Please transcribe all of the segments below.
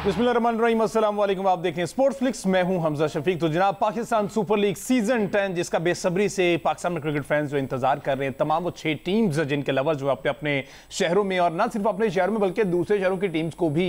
बिस्मिल्लाहिर्रहमानिर्रहीम, अस्सलाम वालेकुम। आप देख रहे हैं स्पोर्ट्स फ्लिक्स, मैं हूं हमजा शफीक। तो जनाब, पाकिस्तान सुपर लीग सीजन 10 जिसका बेसब्री से पाकिस्तान में क्रिकेट फैंस जो इंतजार कर रहे हैं, तमाम वो 6 टीम्स जिनके लवर्स जो अपने अपने शहरों में और ना सिर्फ अपने शहरों में बल्कि दूसरे शहरों की टीम्स को भी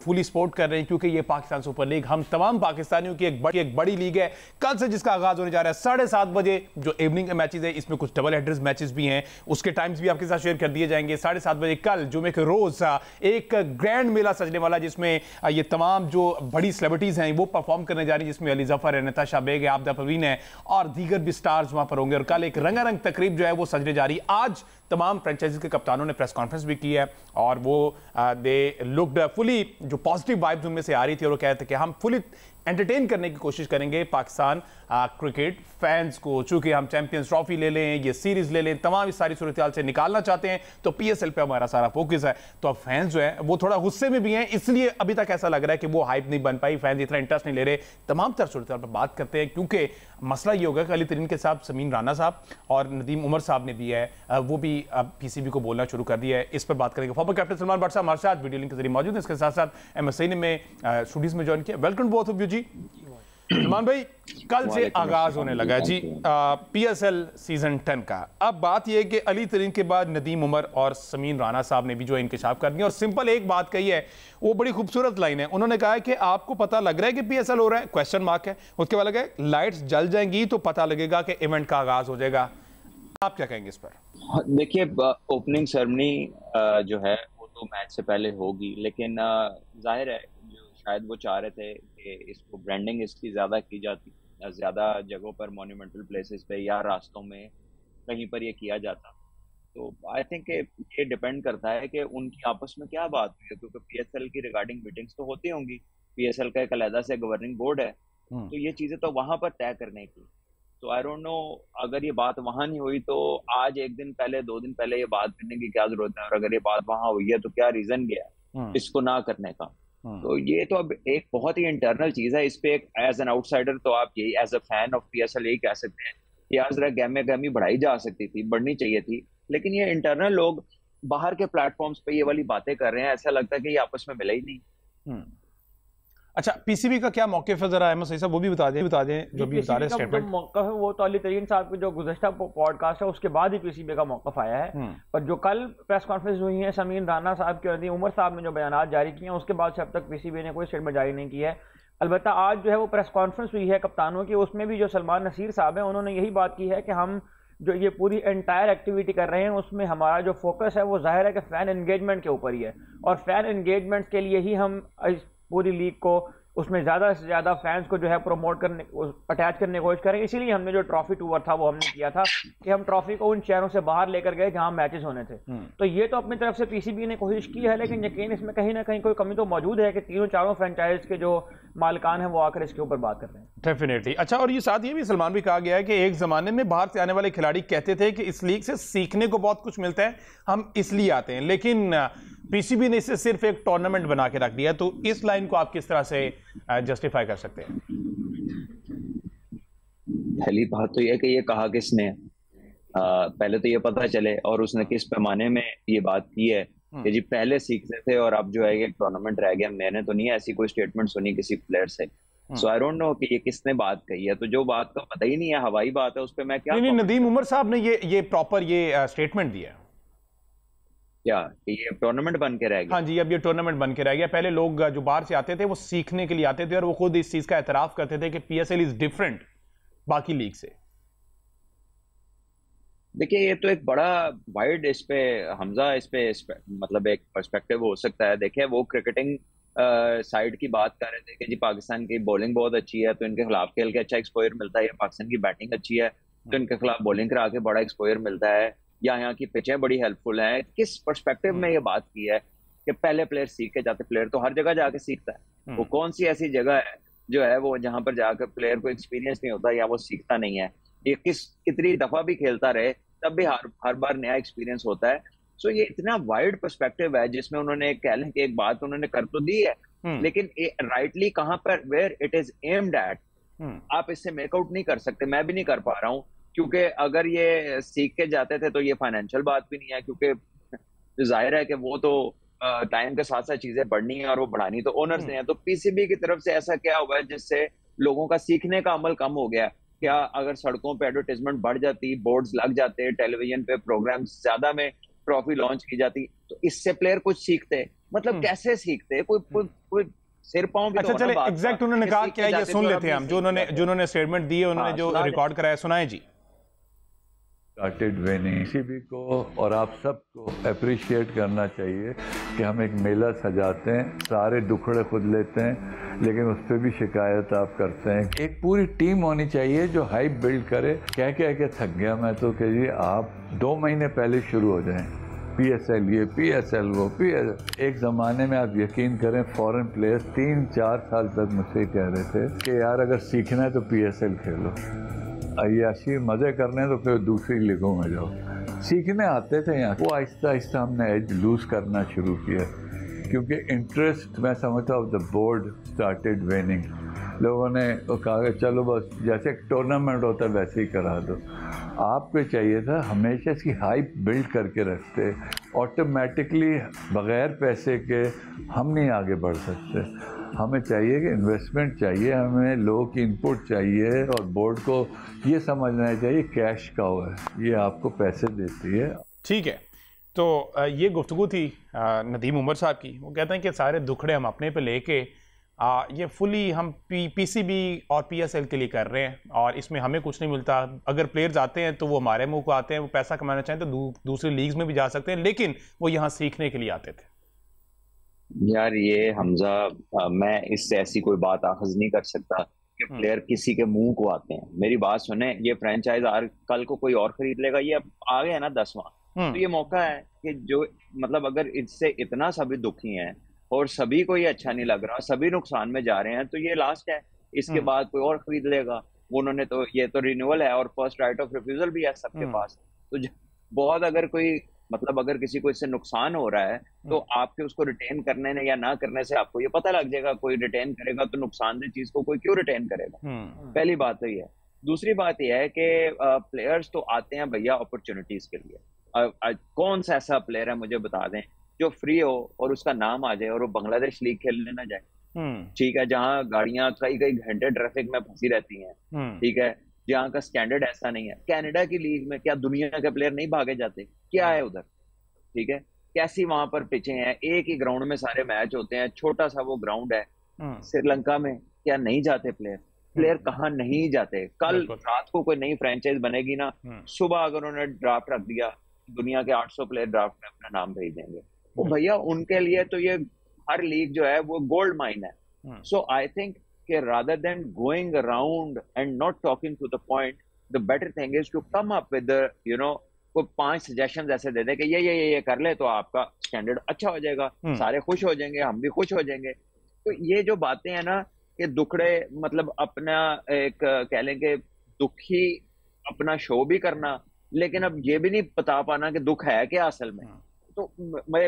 फुली सपोर्ट कर रहे हैं, क्योंकि ये पाकिस्तान सुपर लीग हम तमाम पाकिस्तानियों की एक बड़ी लीग है। कल से जिसका आगाज होने जा रहा है 7:30 बजे जो इवनिंग के मैचेस है, इसमें कुछ डबल हेडर्स मैचेस भी हैं, उसके टाइम्स भी आपके साथ शेयर कर दिए जाएंगे। 7:30 बजे कल जुमे के रोज एक ग्रैंड मेला सजने वाला, जिसमें ये तमाम जो बड़ी सेलिब्रिटीज हैं वो परफॉर्म करने जा रही है, जिसमें अली जफर है, नताशा बेग है, आबदा परवीन है और दीगर भी स्टार्स वहां पर होंगे। और कल एक रंगारंग तकरीब जो है वो सजने जा रही है। आज तमाम फ्रेंचाइजी के कप्तानों ने प्रेस कॉन्फ्रेंस भी की है और वो दे लुक्ड फुली, जो पॉजिटिव वाइब्स उनमें से आ रही थी और वो कहते थे कि हम फुली एंटरटेन करने की कोशिश करेंगे पाकिस्तान क्रिकेट फैंस को। चूंकि हम चैंपियंस ट्रॉफी ले लें, ये सीरीज ले लें, तमाम इस सारी सूरत हाल से निकालना चाहते हैं, तो पीएसएल पे हमारा सारा फोकस है। तो अब फैंस जो है वो थोड़ा गुस्से में भी हैं, इसलिए अभी तक ऐसा लग रहा है कि वो हाइप नहीं बन पाई, फैंस इतना इंटरेस्ट नहीं ले रहे। तमाम तरह सूरत हाल पर बात करते हैं, क्योंकि मसला ये होगा कि अली तरीन के साथ समीन राना साहब और नदीम उमर साहब ने भी है, वो भी अब पीसीबी को बोलना शुरू कर दिया है। इस पर बात करेंगे। फॉर्मर कैप्टन सलमान बट साहब हमारे साथ वीडियो लिंक के जरिए मौजूद है। इसके साथ साथ एमएसआई ने में स्टूडियोज में ज्वाइन किया। वेलकम बोथ ऑफ यू जी। सलमान भाई, कल से आगाज होने लगा जी पीएसएल सीजन 10 का। अब बात यह है कि अली तरीन के बाद नदीम उमर और समीन राना साहब ने भी जो इंकशाफ कर दिया, और सिंपल एक बात कही है, वो बड़ी खूबसूरत लाइन है। उन्होंने कहा है कि आपको पता लग रहा है कि पीएसएल हो रहा है, क्वेश्चन मार्क है, उसके बाद लगा लाइट्स जल जाएंगी तो पता लगेगा कि इवेंट का आगाज हो जाएगा। आप क्या कहेंगे इस पर? देखिए, ओपनिंग सेरेमनी जो है वो तो मैच से पहले होगी, लेकिन जाहिर है जो शायद वो चाह रहे थे कि इसको ब्रांडिंग इसकी ज्यादा की जाती, ज्यादा जगहों पर मोन्यूमेंटल प्लेसेस पे या रास्तों में कहीं पर ये किया जाता। तो आई थिंक ये डिपेंड करता है कि उनकी आपस में क्या बात हुई है, क्योंकि पीएसएल की रिगार्डिंग मीटिंग्स तो होती होंगी। पीएसएल का एक अलहदा से गवर्निंग बोर्ड है, तो ये चीजें तो वहां पर तय करने की। तो आई डोंट नो, अगर ये बात वहां नहीं हुई तो आज एक दिन पहले 2 दिन पहले ये बात करने की क्या जरूरत है, और अगर ये बात वहां हुई है तो क्या रीजन गया इसको ना करने का। तो ये तो अब एक बहुत ही इंटरनल चीज है। इस पे एक एज एन आउटसाइडर तो आप यही as a fan of PSL यही कह सकते हैं कि यार जरा गहमे गहमी बढ़ाई जा सकती थी, बढ़नी चाहिए थी। लेकिन ये इंटरनल लोग बाहर के प्लेटफॉर्म्स पे ये वाली बातें कर रहे हैं, ऐसा लगता है कि ये आपस में मिला ही नहीं। अच्छा, पीसीबी का क्या मौक़िफ़ है, जरा अहमद सईद साहब वो भी बता दें जो भी बता रहे स्टेटमेंट। मौक़िफ़ है वो तो अली तरीन साहब के जो गुज़श्ता पॉडकास्ट है उसके बाद ही पीसीबी का मौक़िफ़ आया है। पर जो कल प्रेस कॉन्फ्रेंस हुई है समीन राना साहब की और नदीम उमर साहब ने जो बयान जारी किए हैं, उसके बाद से अब तक पीसीबी ने कोई स्टेटमेंट जारी नहीं किया है। अलबत्ता आज जो है वो प्रेस कॉन्फ्रेंस हुई है कप्तानों की, उसमें भी जो सलमान नसीर साहब हैं उन्होंने यही बात की है कि हम जो ये पूरी एंटायर एक्टिविटी कर रहे हैं उसमें हमारा जो फोकस है वो जाहिर है कि फ़ैन एंगेजमेंट के ऊपर ही है, और फ़ैन एंगेजमेंट के लिए ही हम इस पूरी लीग को उसमें ज़्यादा से ज़्यादा फैंस को जो है प्रमोट करने, अटैच करने की कोशिश करें। इसीलिए हमने जो ट्रॉफी टूर था वो हमने किया था कि हम ट्रॉफी को उन शहरों से बाहर लेकर गए जहां मैचेस होने थे। तो ये तो अपनी तरफ से पीसीबी ने कोशिश की है, लेकिन यकीन इसमें कहीं ना कहीं कोई कमी तो मौजूद है कि तीनों चारों फ्रेंचाइज के जो मालिकान हैं वो आकर इसके ऊपर बात कर रहे हैं। डेफिनेटली। अच्छा, और ये साथ ये भी सलमान भी कहा गया है कि एक ज़माने में बाहर से आने वाले खिलाड़ी कहते थे कि इस लीग से सीखने को बहुत कुछ मिलता है, हम इसलिए आते हैं, लेकिन पीसीबी ने इसे सिर्फ एक टूर्नामेंट बना के रख दिया। तो इस लाइन को आप किस तरह से जस्टिफाई कर सकते हैं? पहली बात तो यह कि ये कहा किसने, पहले तो ये पता चले, और उसने किस पैमाने में ये बात की है कि जी पहले सीखते थे और अब जो है ये टूर्नामेंट रह गया। मैंने तो नहीं ऐसी कोई स्टेटमेंट सुनी किसी प्लेयर से। सो आई डोंट नो कि ये किसने बात कही है। तो जो बात का पता ही नहीं है, हवाई बात है, उस पर मैं क्या। नहीं, नदीम उमर साहब ने ये प्रॉपर ये स्टेटमेंट दिया है क्या ये टूर्नामेंट बन के रह गया? हाँ जी, अब ये टूर्नामेंट बन के रह गया। पहले लोग जो बाहर से आते थे वो सीखने के लिए आते थे, और वो खुद इस चीज का एतराफ करते थे कि पीएसएल इज डिफरेंट बाकी लीग से। देखिए, ये तो एक बड़ा वाइड इस पे हमजा इस पे मतलब एक पर्सपेक्टिव हो सकता है। देखिए, वो क्रिकेटिंग साइड की बात कर रहे थे कि जी पाकिस्तान की बॉलिंग बहुत अच्छी है तो इनके खिलाफ खेल के अच्छा एक्सपोजर मिलता है, या पाकिस्तान की बैटिंग अच्छी है तो इनके खिलाफ बॉलिंग करा के बड़ा एक्सपोजर मिलता है, या यहाँ की पिचें बड़ी हेल्पफुल हैं। किस पर्सपेक्टिव में ये बात की है कि पहले प्लेयर सीख के जाते? प्लेयर तो हर जगह जाके सीखता है। वो कौन सी ऐसी जगह है जो है वो जहां पर जाकर प्लेयर को एक्सपीरियंस नहीं होता या वो सीखता नहीं है? ये कितनी दफा भी खेलता रहे तब भी हर बार नया एक्सपीरियंस होता है। सो ये इतना वाइड पर्सपेक्टिव है जिसमें उन्होंने कह लें कि एक बात उन्होंने कर तो दी है, लेकिन राइटली कहां पर where it is aimed at आप इससे मेकआउट नहीं कर सकते। मैं भी नहीं कर पा रहा हूँ, क्योंकि अगर ये सीख के जाते थे तो ये फाइनेंशियल बात भी नहीं है, क्योंकि जाहिर है कि वो तो टाइम के साथ साथ चीजें बढ़नी है और वो बढ़ानी तो ओनर्स ने है। तो पीसीबी की तरफ से ऐसा क्या हुआ है जिससे लोगों का सीखने का अमल कम हो गया? क्या अगर सड़कों पे एडवर्टाइजमेंट बढ़ जाती, बोर्ड्स लग जाते, टेलीविजन पे प्रोग्राम्स ज्यादा में ट्रॉफी लॉन्च की जाती, तो इससे प्लेयर कुछ सीखते? मतलब कैसे सीखते? कोई सिर पांव भी। अच्छा चले, एग्जैक्ट उन्होंने कहा क्या ये सुन लेते हैं हम, जो उन्होंने स्टेटमेंट दी है, उन्होंने जो रिकॉर्ड कराया, सुनाए जी। स्टार्टेड विनिंग पीसीबी को और आप सबको अप्रिशिएट करना चाहिए कि हम एक मेला सजाते हैं, सारे दुखड़े खुद लेते हैं, लेकिन उस पर भी शिकायत आप करते हैं। एक पूरी टीम होनी चाहिए जो हाइप बिल्ड करे। कह के थक गया मैं तो कि जी आप 2 महीने पहले शुरू हो जाएं, PSL ये, PSL वो, PSL। एक ज़माने में आप यकीन करें फॉरेन प्लेयर्स 3-4 साल तक मुझसे कह रहे थे कि यार अगर सीखना है तो PSL खेलो, अय्याशी मज़े करने तो फिर दूसरी लीगों में जाओ। सीखने आते थे यहाँ, वो आहिस्ता आहिस्ता हमने एज लूज़ करना शुरू किया, क्योंकि इंटरेस्ट मैं समझता हूँ द बोर्ड स्टार्टेड विनिंग। लोगों ने कहा चलो बस जैसे टूर्नामेंट होता है वैसे ही करा दो। आपको चाहिए था हमेशा इसकी हाइप बिल्ड करके रखते, ऑटोमेटिकली बग़ैर पैसे के हम नहीं आगे बढ़ सकते। हमें चाहिए कि इन्वेस्टमेंट चाहिए, हमें लोगों की इनपुट चाहिए, और बोर्ड को ये समझना चाहिए कैश का हुआ है, ये आपको पैसे देती है। ठीक है, तो ये गुफ्तगू थी नदीम उमर साहब की। वो कहते हैं कि सारे दुखड़े हम अपने पे लेके ये फुली हम पीसीबी और PSL के लिए कर रहे हैं, और इसमें हमें कुछ नहीं मिलता। अगर प्लेयर्स आते हैं तो वो हमारे मुंह को आते हैं, वो पैसा कमाना चाहें तो दूसरी लीग्स में भी जा सकते हैं, लेकिन वो यहाँ सीखने के लिए आते थे। यार ये हमजा, मैं इससे ऐसी कोई बात आखज नहीं कर सकता कि प्लेयर किसी के मुंह को आते हैं। मेरी बात सुने, ये फ्रेंचाइज कल को कोई और खरीद लेगा, ये अब आ गया ना 10वां, तो ये मौका है कि जो मतलब अगर इससे इतना सभी दुखी हैं और सभी को ये अच्छा नहीं लग रहा, सभी नुकसान में जा रहे हैं, तो ये लास्ट है। इसके बाद कोई और खरीद लेगा। उन्होंने तो ये तो रिन्यूअल है और फर्स्ट राइट ऑफ रिफ्यूजल भी है सबके पास। तो बहुत अगर कोई मतलब अगर किसी को इससे नुकसान हो रहा है तो आपके उसको रिटेन करने या ना करने से आपको ये पता लग जाएगा। कोई रिटेन करेगा तो नुकसानदेह चीज को कोई क्यों रिटेन करेगा? पहली बात तो ये है। दूसरी बात यह है कि प्लेयर्स तो आते हैं भैया अपॉर्चुनिटीज के लिए। कौन सा ऐसा प्लेयर है मुझे बता दें जो फ्री हो और उसका नाम आ जाए और वो बांग्लादेश लीग खेलने ना जाए? ठीक है, जहाँ गाड़ियां कई घंटे ट्रैफिक में फंसी रहती हैं, ठीक है, जहाँ का स्टैंडर्ड ऐसा नहीं है। कनाडा की लीग में क्या दुनिया के प्लेयर नहीं भागे जाते? क्या है उधर? ठीक है, कैसी वहां पर पिचें हैं, एक ही ग्राउंड में सारे मैच होते हैं, छोटा सा वो ग्राउंड है। श्रीलंका में क्या नहीं जाते प्लेयर कहाँ नहीं जाते? कल रात को कोई नई फ्रेंचाइज बनेगी ना, सुबह अगर उन्होंने ड्राफ्ट रख दिया, दुनिया के 800 प्लेयर ड्राफ्ट में अपना नाम भेज देंगे। वो भैया उनके लिए तो ये हर लीग जो है वो गोल्ड माइन है। सो आई थिंक कि rather than going around and not talking to the point, the better thing is to come up with the कोई 5 सजेशंस ऐसे दे दे कि ये कर ले तो आपका स्टैंडर्ड अच्छा हो जाएगा, सारे खुश हो जाएंगे, हम भी खुश हो जाएंगे। तो ये जो बातें हैं ना कि दुखड़े मतलब अपना एक कह लें कि दुखी अपना शो भी करना, लेकिन अब ये भी नहीं बता पाना कि दुख है क्या असल में। तो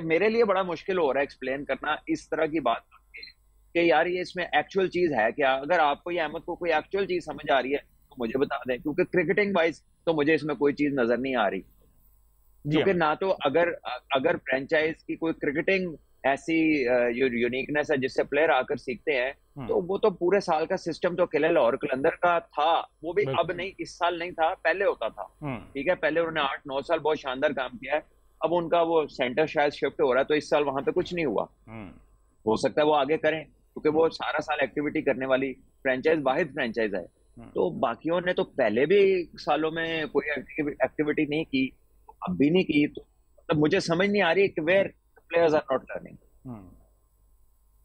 मेरे लिए बड़ा मुश्किल हो रहा है एक्सप्लेन करना इस तरह की बात कि यार ये इसमें एक्चुअल चीज है क्या। अगर आपको या अहमद को कोई एक्चुअल चीज समझ आ रही है तो मुझे बता दें, क्योंकि क्रिकेटिंग वाइज तो मुझे इसमें कोई चीज नजर नहीं आ रही। क्योंकि ना तो अगर फ्रेंचाइज की कोई क्रिकेटिंग ऐसी यूनिकनेस है जिससे प्लेयर आकर सीखते हैं, तो वो तो पूरे साल का सिस्टम तो किले लाहौर कलंदर का था, वो भी अब नहीं, इस साल नहीं था, पहले होता था। ठीक है, पहले उन्होंने 8-9 साल बहुत शानदार काम किया है। अब उनका वो सेंटर शायद शिफ्ट हो रहा है, तो इस साल वहां पे कुछ नहीं हुआ। हो सकता है वो आगे करें, क्योंकि वो सारा साल एक्टिविटी करने वाली फ्रेंचाइज वाहिद फ्रेंचाइज है। तो बाकियों ने तो पहले भी सालों में कोई एक्टिविटी नहीं की, अब भी नहीं की। तो मतलब मुझे समझ नहीं आ रही कि where players are not learning.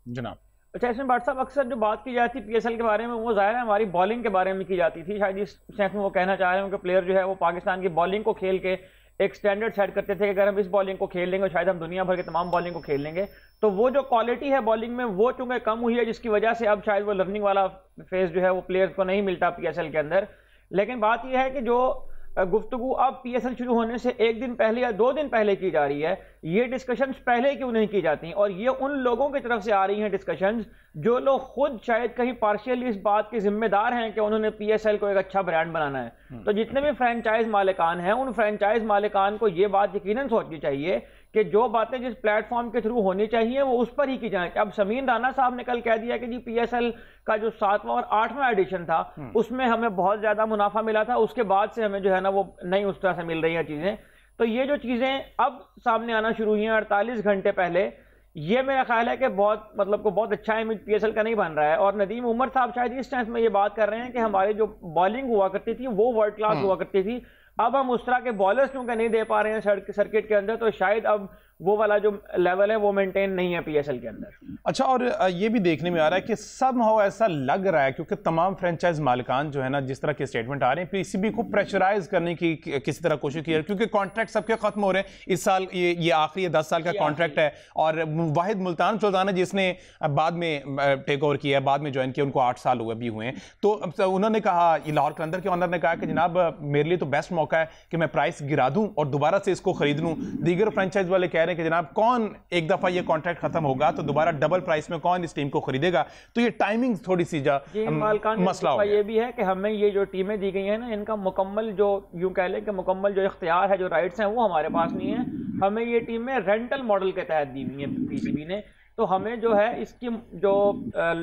जनाब, अच्छा, इसमें भाट साहब अक्सर जो बात की जाती है PSL के बारे में, वो जाहिर है हमारी बॉलिंग के बारे में की जाती थी। शायद इस सेंस में वो कहना चाह रहे हैं कि प्लेयर जो है वो पाकिस्तान की बॉलिंग को खेल के एक स्टैंडर्ड सेट करते थे कि अगर हम इस बॉलिंग को खेल लेंगे शायद हम दुनिया भर के तमाम बॉलिंग को खेल लेंगे। तो वो जो क्वालिटी है बॉलिंग में वो चूंकि कम हुई है, जिसकी वजह से अब शायद वो लर्निंग वाला फेज जो है वो प्लेयर्स को नहीं मिलता PSL के अंदर। लेकिन बात यह है कि जो गुफ्तगू अब PSL शुरू होने से 1 दिन पहले या 2 दिन पहले की जा रही है, ये डिस्कशंस पहले क्यों नहीं की जाती? और ये उन लोगों की तरफ से आ रही हैं डिस्कशंस जो लोग खुद शायद कहीं पार्शियली इस बात के जिम्मेदार हैं कि उन्होंने PSL को एक अच्छा ब्रांड बनाना है। तो जितने भी फ्रेंचाइज मालिकान हैं, उन फ्रेंचाइज मालिकान को ये बात यकीनन सोचनी चाहिए कि जो बातें जिस प्लेटफॉर्म के थ्रू होनी चाहिए वो उस पर ही की जाए। अब समीन राना साहब ने कल कह दिया कि जी PSL का जो 7वां और 8वां एडिशन था उसमें हमें बहुत ज्यादा मुनाफा मिला था, उसके बाद से हमें जो है ना वो नहीं उस तरह से मिल रही हैं चीजें। तो ये जो चीजें अब सामने आना शुरू हुई हैं 48 घंटे पहले, ये मेरा ख्याल है कि बहुत अच्छा इमेज PSL का नहीं बन रहा है। और नदीम उमर साहब शायद इस सेंस में ये बात कर रहे हैं कि हमारी जो बॉलिंग हुआ करती थी वो वर्ल्ड क्लास हुआ करती थी, अब हम उस तरह के बॉलर्स क्योंकि नहीं दे पा रहे हैं सर्किट के अंदर, तो शायद अब वो वाला जो लेवल है वो मेंटेन नहीं है PSL के अंदर। अच्छा, और ये भी देखने में आ रहा है कि समहाउ ऐसा लग रहा है, क्योंकि तमाम फ्रेंचाइज मालिकान जो है ना, जिस तरह के स्टेटमेंट आ रहे हैं, PCB को प्रेशराइज करने की किसी तरह कोशिश की है, क्योंकि कॉन्ट्रैक्ट सबके खत्म हो रहे हैं इस साल, ये आखिरी 10 साल का कॉन्ट्रैक्ट है। और वाहिद मुल्तान सुल्तान है जिसने बाद में टेक ओवर किया, बाद में ज्वाइन किया, उनको 8 साल हुए भी हुए हैं। तो उन्होंने कहा, लाहौर कलंदर के ऑनर ने कहा कि जनाब मेरे लिए तो बेस्ट मौका है कि मैं प्राइस गिरा दूं और दोबारा से इसको खरीद लूं। दीगर फ्रेंचाइज वाले कह रहे हैं कि जनाब कौन एक दफा ये कॉन्ट्रैक्ट खत्म होगा तो दोबारा डबल प्राइस में कौन इस टीम को खरीदेगा। तो ये टाइमिंग थोड़ी सी मसला हो गया। ये भी है कि हमें ये जो टीमें दी गई हैं ना, इनका मुकम्मल जो यूं कह लें कि मुकम्मल जो इख्तियार है, जो राइट्स हैं, वो हमारे पास नहीं है। हमें ये टीमें रेंटल मॉडल के तहत दी हुई हैं PCB ने। तो हमें जो है इसकी जो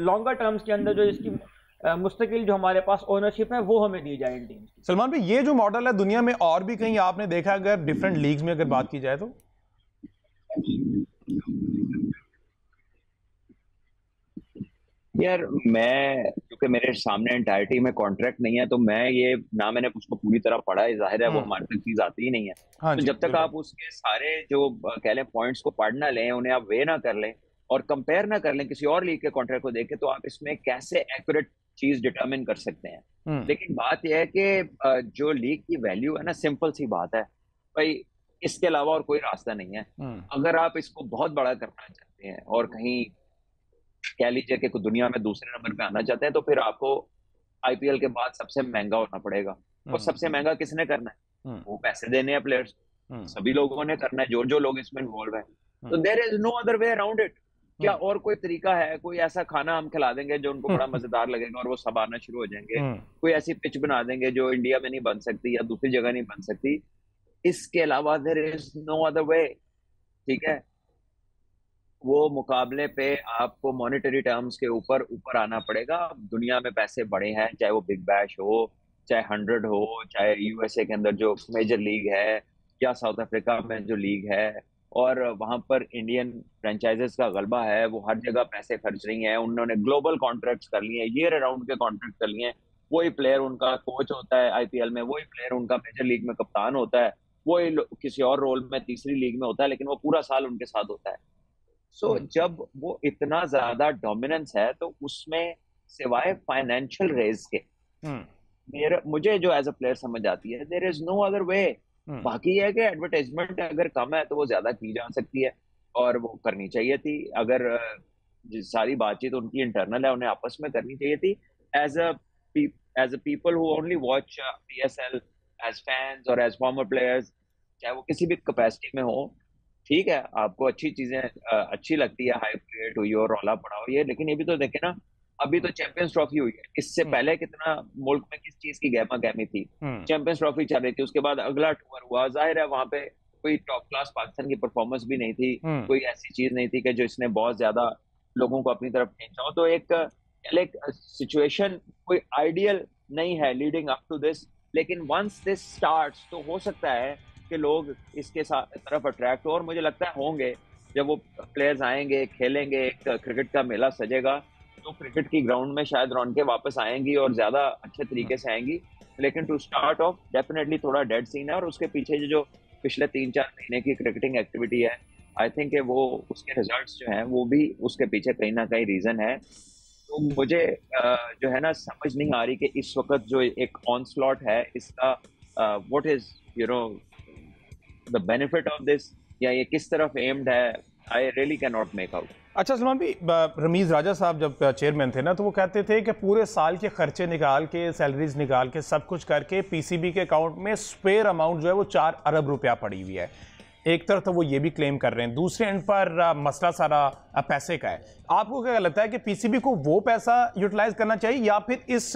लॉन्गर टर्म्स के अंदर जो इसकी मुस्तकिल जो हमारे पास ओनरशिप है वो हमें दी जाए इन टीम की। सलमान भाई, ये जो मॉडल है दुनिया में और भी कहीं आपने देखा, अगर डिफरेंट लीग्स में अगर बात की जाए तो? यार मैं, क्योंकि मेरे सामने एंटायरिटी में कॉन्ट्रैक्ट नहीं है, तो मैं ये ना मैंने उसको पूरी तरह पढ़ा है, जाहिर है वो हमारे तक चीज आती ही नहीं है। तो जब तक आप उसके सारे जो कह लें पॉइंट्स को पढ़ ना लें, उन्हें आप वे ना कर लें और कंपेयर ना कर लें किसी और लीग के कॉन्ट्रैक्ट को देखें, तो आप इसमें कैसे एक्यूरेट चीज डिटरमिन कर सकते हैं। लेकिन बात यह है कि जो लीग की वैल्यू है ना, सिंपल सी बात है भाई, इसके अलावा और कोई रास्ता नहीं है। अगर आप इसको बहुत बड़ा करना चाहते हैं और कहीं कह लीजिए कि दुनिया में दूसरे नंबर पे आना चाहते हैं, तो फिर आपको IPL के बाद सबसे महंगा होना पड़ेगा। और सबसे महंगा किसने करना है? वो पैसे देने हैं प्लेयर्स, सभी लोगों ने करना है, जो लोग इसमें इन्वॉल्व है। तो there is no other way around it. क्या और कोई तरीका है? कोई ऐसा खाना हम खिला देंगे जो उनको बड़ा मजेदार लगेगा और वो सब आना शुरू हो जाएंगे? कोई ऐसी पिच बना देंगे जो इंडिया में नहीं बन सकती या दूसरी जगह नहीं बन सकती? इसके अलावा there is no other way. ठीक है, वो मुकाबले पे आपको मॉनेटरी टर्म्स के ऊपर आना पड़ेगा। दुनिया में पैसे बड़े हैं, चाहे वो बिग बैश हो, चाहे 100 हो, चाहे USA के अंदर जो मेजर लीग है या साउथ अफ्रीका में जो लीग है, और वहां पर इंडियन फ्रेंचाइजेस का गलबा है, वो हर जगह पैसे खर्च रही हैं। उन्होंने ग्लोबल कॉन्ट्रैक्ट्स कर लिए हैं, ईयर अराउंड के कॉन्ट्रैक्ट कर लिए हैं। वही प्लेयर उनका कोच होता है IPL में, वही प्लेयर उनका मेजर लीग में कप्तान होता है, वही किसी और रोल में तीसरी लीग में होता है, लेकिन वो पूरा साल उनके साथ होता है। सो जब वो इतना ज्यादा डोमिनेंस है, तो उसमें सिवाय फाइनेंशियल रेज के मुझे जो एज अ प्लेयर समझ आती है, there is no other way. बाकी है कि एडवर्टाइजमेंट अगर कम है तो वो ज्यादा की जा सकती है और वो करनी चाहिए थी। अगर सारी बातचीत उनकी इंटरनल है, उन्हें आपस में करनी चाहिए थी। As a people who only watch PSL as fans और एज फॉर्मर प्लेयर्स, चाहे वो किसी भी कैपेसिटी में हो, ठीक है, आपको अच्छी चीजें अच्छी लगती है, हाई प्लेट हुई और रौला पड़ा हो ये, लेकिन ये भी तो देखे ना, अभी तो चैंपियंस ट्रॉफी हुई है, इससे पहले कितना मुल्क में किस चीज की गहमा गहमी थी। चैंपियंस ट्रॉफी चल रही थी, उसके बाद अगला टूर हुआ, जाहिर है वहां पे कोई टॉप क्लास पाकिस्तान की परफॉर्मेंस भी नहीं थी, कोई ऐसी चीज नहीं थी कि जो इसने बहुत ज्यादा लोगों को अपनी तरफ खींचा हो। तो एक सिचुएशन कोई आइडियल नहीं है लीडिंग अप टू दिस, लेकिन वंस दिस स्टार्ट्स तो हो सकता है कि लोग इसके तरफ अट्रैक्ट हो, और मुझे लगता है होंगे। जब वो प्लेयर्स आएंगे, खेलेंगे, एक क्रिकेट का मेला सजेगा, तो क्रिकेट की ग्राउंड में शायद रौनकें वापस आएंगी और ज्यादा अच्छे तरीके से आएंगी। लेकिन टू स्टार्ट ऑफ डेफिनेटली थोड़ा डेड सीन है, और उसके पीछे जो पिछले 3-4 महीने की क्रिकेटिंग एक्टिविटी है, आई थिंक वो उसके रिजल्ट्स जो हैं वो भी उसके पीछे कहीं ना कहीं रीजन है। तो मुझे जो है ना समझ नहीं आ रही कि इस वक्त जो एक ऑनस्लॉट है इसका what is the benefit of this, या ये किस तरफ एम्ड है, I really can not make out. अच्छा सलमान भाई, रमीज राजा साहब जब चेयरमैन थे ना, तो वो कहते थे कि पूरे साल के खर्चे निकाल के, सैलरीज निकाल के, सब कुछ करके PCB के अकाउंट में स्पेयर अमाउंट जो है वो 4 अरब रुपया पड़ी हुई है। एक तरफ तो वो ये भी क्लेम कर रहे हैं, दूसरे एंड पर मसला सारा पैसे का है। आपको क्या लगता है कि पीसीबी को वो पैसा यूटिलाइज करना चाहिए या फिर इस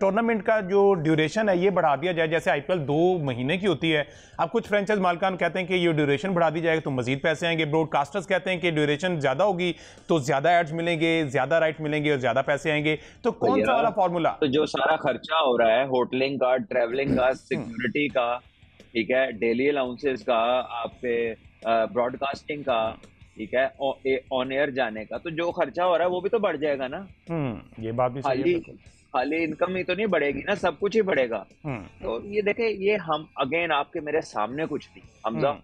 टूर्नामेंट का जो ड्यूरेशन है ये बढ़ा दिया जाए? जैसे आईपीएल 2 महीने की होती है, अब कुछ फ्रेंचाइज मालिकान कहते हैं कि ये ड्यूरेशन बढ़ा दी जाएगी तो मजीद पैसे आएंगे, ब्रॉडकास्टर्स कहते हैं कि ड्यूरेशन ज्यादा होगी तो ज्यादा एड्स मिलेंगे, ज्यादा राइट मिलेंगे और ज्यादा पैसे आएंगे। तो कौन सा वाला फॉर्मूला? तो जो सारा खर्चा हो रहा है, होटलिंग का, ट्रेवलिंग का, सिक्योरिटी का, ठीक है, डेली अलाउंसेस का, आपके ब्रॉडकास्टिंग का, ठीक है, ऑन एयर जाने का, तो जो खर्चा हो रहा है वो भी तो बढ़ जाएगा ना। ये बात भी सही है। खाली इनकम ही तो नहीं बढ़ेगी ना, सब कुछ ही बढ़ेगा। तो ये देखे, ये हम अगेन आपके मेरे सामने कुछ नहीं हमजा,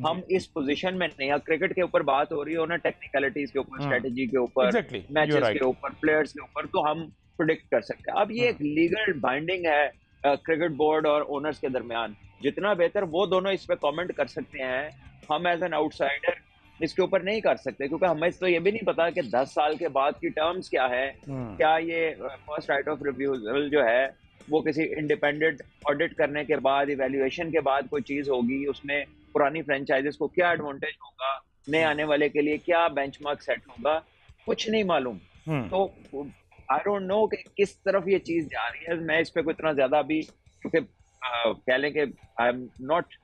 हम इस पोजीशन में नहीं, क्रिकेट के ऊपर बात हो रही हो ना, टेक्निकलिटीज के ऊपर, स्ट्रेटेजी के ऊपर, मैचेस के ऊपर, प्लेयर्स के ऊपर, तो हम प्रेडिक्ट कर सकते हैं। अब ये एक लीगल बाइंडिंग है क्रिकेट बोर्ड और ओनर्स के दरमियान, जितना बेहतर वो दोनों इस पे कमेंट कर सकते हैं, हम एज एन आउटसाइडर इसके ऊपर नहीं कर सकते, क्योंकि हमें तो ये भी नहीं पता कि 10 साल के बाद की टर्म्स क्या है। क्या ये फर्स्ट राइट ऑफ रिफ्यूजल जो है वो किसी इंडिपेंडेंट ऑडिट करने के बाद, इवेल्युएशन के बाद कोई चीज होगी, उसमें पुरानी फ्रेंचाइजेस को क्या एडवांटेज होगा, नए आने वाले के लिए क्या बेंचमार्क सेट होगा, कुछ नहीं मालूम। तो आई डोंट नो कि किस तरफ ये चीज जा रही है। मैं इस पे कोई इतना ज्यादा भी, क्योंकि कह लें कि I am not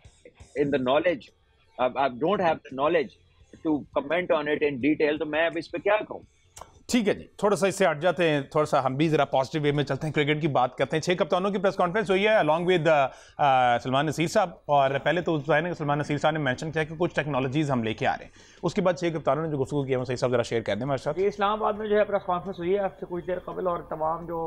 in the knowledge, I don't have the knowledge to comment on it in detail, तो मैं अब इस पे क्या कहूँ। ठीक है जी, थोड़ा सा इससे हट जाते हैं, थोड़ा सा हम भी जरा पॉजिटिव वे में चलते हैं, क्रिकेट की बात करते हैं। 6 कप्तानों की प्रेस कॉन्फ्रेंस हुई है अलॉन्ग विद सलमान नसीर साहब, और पहले तो सलमान नसीर साहब ने मेंशन किया कि कुछ टेक्नोलॉजीज हम लेके आ रहे हैं। उसके बाद 6 कप्तानों ने जो गुफ्तगू किया, सही साहब जरा शेयर कर दें हमारे साथ। इस्लामाबाद में जो है प्रेस कॉन्फ्रेंस हुई है आपसे कुछ देर कबल, और तमाम जो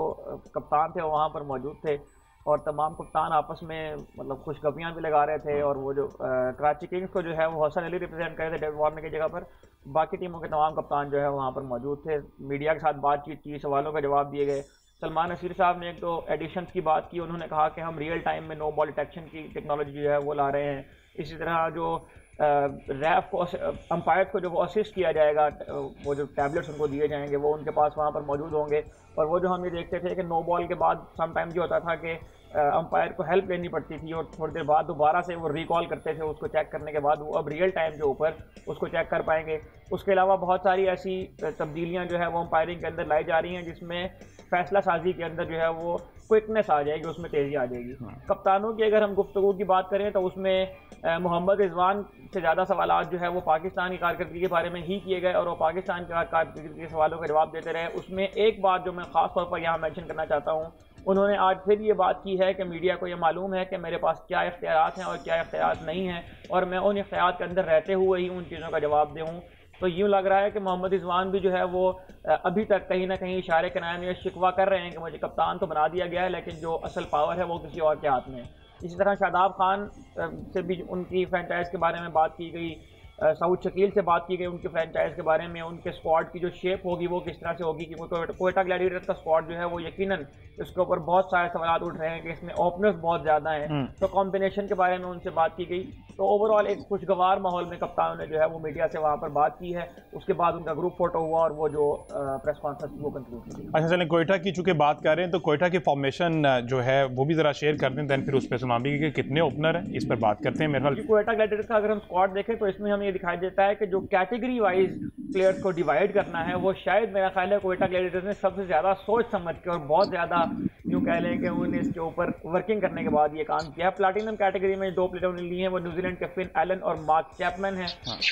कप्तान थे वहाँ पर मौजूद थे, और तमाम कप्तान आपस में मतलब खुशखबरियाँ भी लगा रहे थे। और वो जो कराची किंग्स को जो है वो हसन अली रिप्रेजेंट कर रहे थे डेविड वार्नर की जगह पर, बाकी टीमों के तमाम कप्तान जो है वहाँ पर मौजूद थे, मीडिया के साथ बातचीत की, सवालों का जवाब दिए गए। सलमान नसीर साहब ने एक तो एडिशंस की बात की, उन्होंने कहा कि हम रियल टाइम में नो बॉल डिटेक्शन की टेक्नोलॉजी जो है वो ला रहे हैं। इसी तरह जो रैफ को, अंपायर्स को जो वो असिस्ट किया जाएगा, वो जो टैबलेट्स उनको दिए जाएंगे वो उनके पास वहाँ पर मौजूद होंगे। और वो जो हम ये देखते थे कि नो बॉल के बाद समटाइम जो होता था कि अंपायर को हेल्प लेनी पड़ती थी और थोड़ी देर बाद दोबारा से वो रिकॉल करते थे, उसको चेक करने के बाद वो अब रियल टाइम के ऊपर उसको चेक कर पाएंगे। उसके अलावा बहुत सारी ऐसी तब्दीलियाँ जो है वो अंपायरिंग के अंदर लाई जा रही हैं, जिसमें फैसला साजी के अंदर जो है वो क्विकनेस आ जाएगी, उसमें तेज़ी आ जाएगी। कप्तानों की अगर हम गुफ्तगू की बात करें तो उसमें मोहम्मद रिजवान से ज़्यादा सवालात जो है वो पाकिस्तान की कारकर्दगी के बारे में ही किए गए, और वो पाकिस्तान की कारकर्दगी के सवालों का जवाब देते रहे। उसमें एक बात जो मैं ख़ास तौर पर यहाँ मेंशन करना चाहता हूँ, उन्होंने आज फिर ये बात की है कि मीडिया को ये मालूम है कि मेरे पास क्या इख्तियारात हैं और क्या इख्तियारात नहीं हैं, और मैं उन इख्तियारात के अंदर रहते हुए ही उन चीज़ों का जवाब दूँ। तो यूँ लग रहा है कि मोहम्मद रिजवान भी जो है वो अभी तक कहीं ना कहीं इशारे किनारे में शिकवा कर रहे हैं कि मुझे कप्तान तो बना दिया गया है, लेकिन जो असल पावर है वो किसी और के हाथ में है। इसी तरह शादाब खान से भी उनकी फ्रेंचाइज के बारे में बात की गई, सऊद शकील से बात की गई उनके फ्रेंचाइज के बारे में, उनके स्क्वाड की जो शेप होगी वो किस तरह से होगी, क्योंकि कोयटा ग्लैडिएटर्स का स्क्वाड जो है वो यकीनन इसके ऊपर बहुत सारे सवाल उठ रहे हैं कि इसमें ओपनर्स बहुत ज़्यादा हैं, तो कॉम्बिनेशन के बारे में उनसे बात की गई। तो ओवरऑल एक खुशगवार माहौल में कप्तानों ने जो है वो मीडिया से वहाँ पर बात की है। उसके बाद उनका ग्रुप फोटो हुआ और वो जो प्रेस कॉन्फ्रेंस वो कंक्लूड की। अच्छा चलें, कोयटा की चूँकि बात कर रहे हैं तो कोयटा की फॉर्मेशन जो है वो भी ज़रा शेयर कर दें, दैन फिर उस पर सुना भी कि कितने ओपनर हैं, इस पर बात करते हैं। मेरे ख्याल कोयटा ग्लैडिएटर्स का अगर हम स्क्वाड देखें तो इसमें हमें ये दिखाई देता है कि जो कैटेगरी वाइज प्लेयर्स को डिवाइड करना है वो शायद मेरा ख्याल है कोयटा ग्लैडिएटर्स ने सबसे ज़्यादा सोच समझ के और बहुत ज़्यादा यूँ कह लें कि उन्होंने इसके ऊपर वर्किंग करने के बाद ये काम किया। प्लैटिनम कैटेगरी में 2 प्लेयर उन्होंने लिए हैं, वो न्यूजीलैंड के फिन एलन और मार्क चैपमैन है।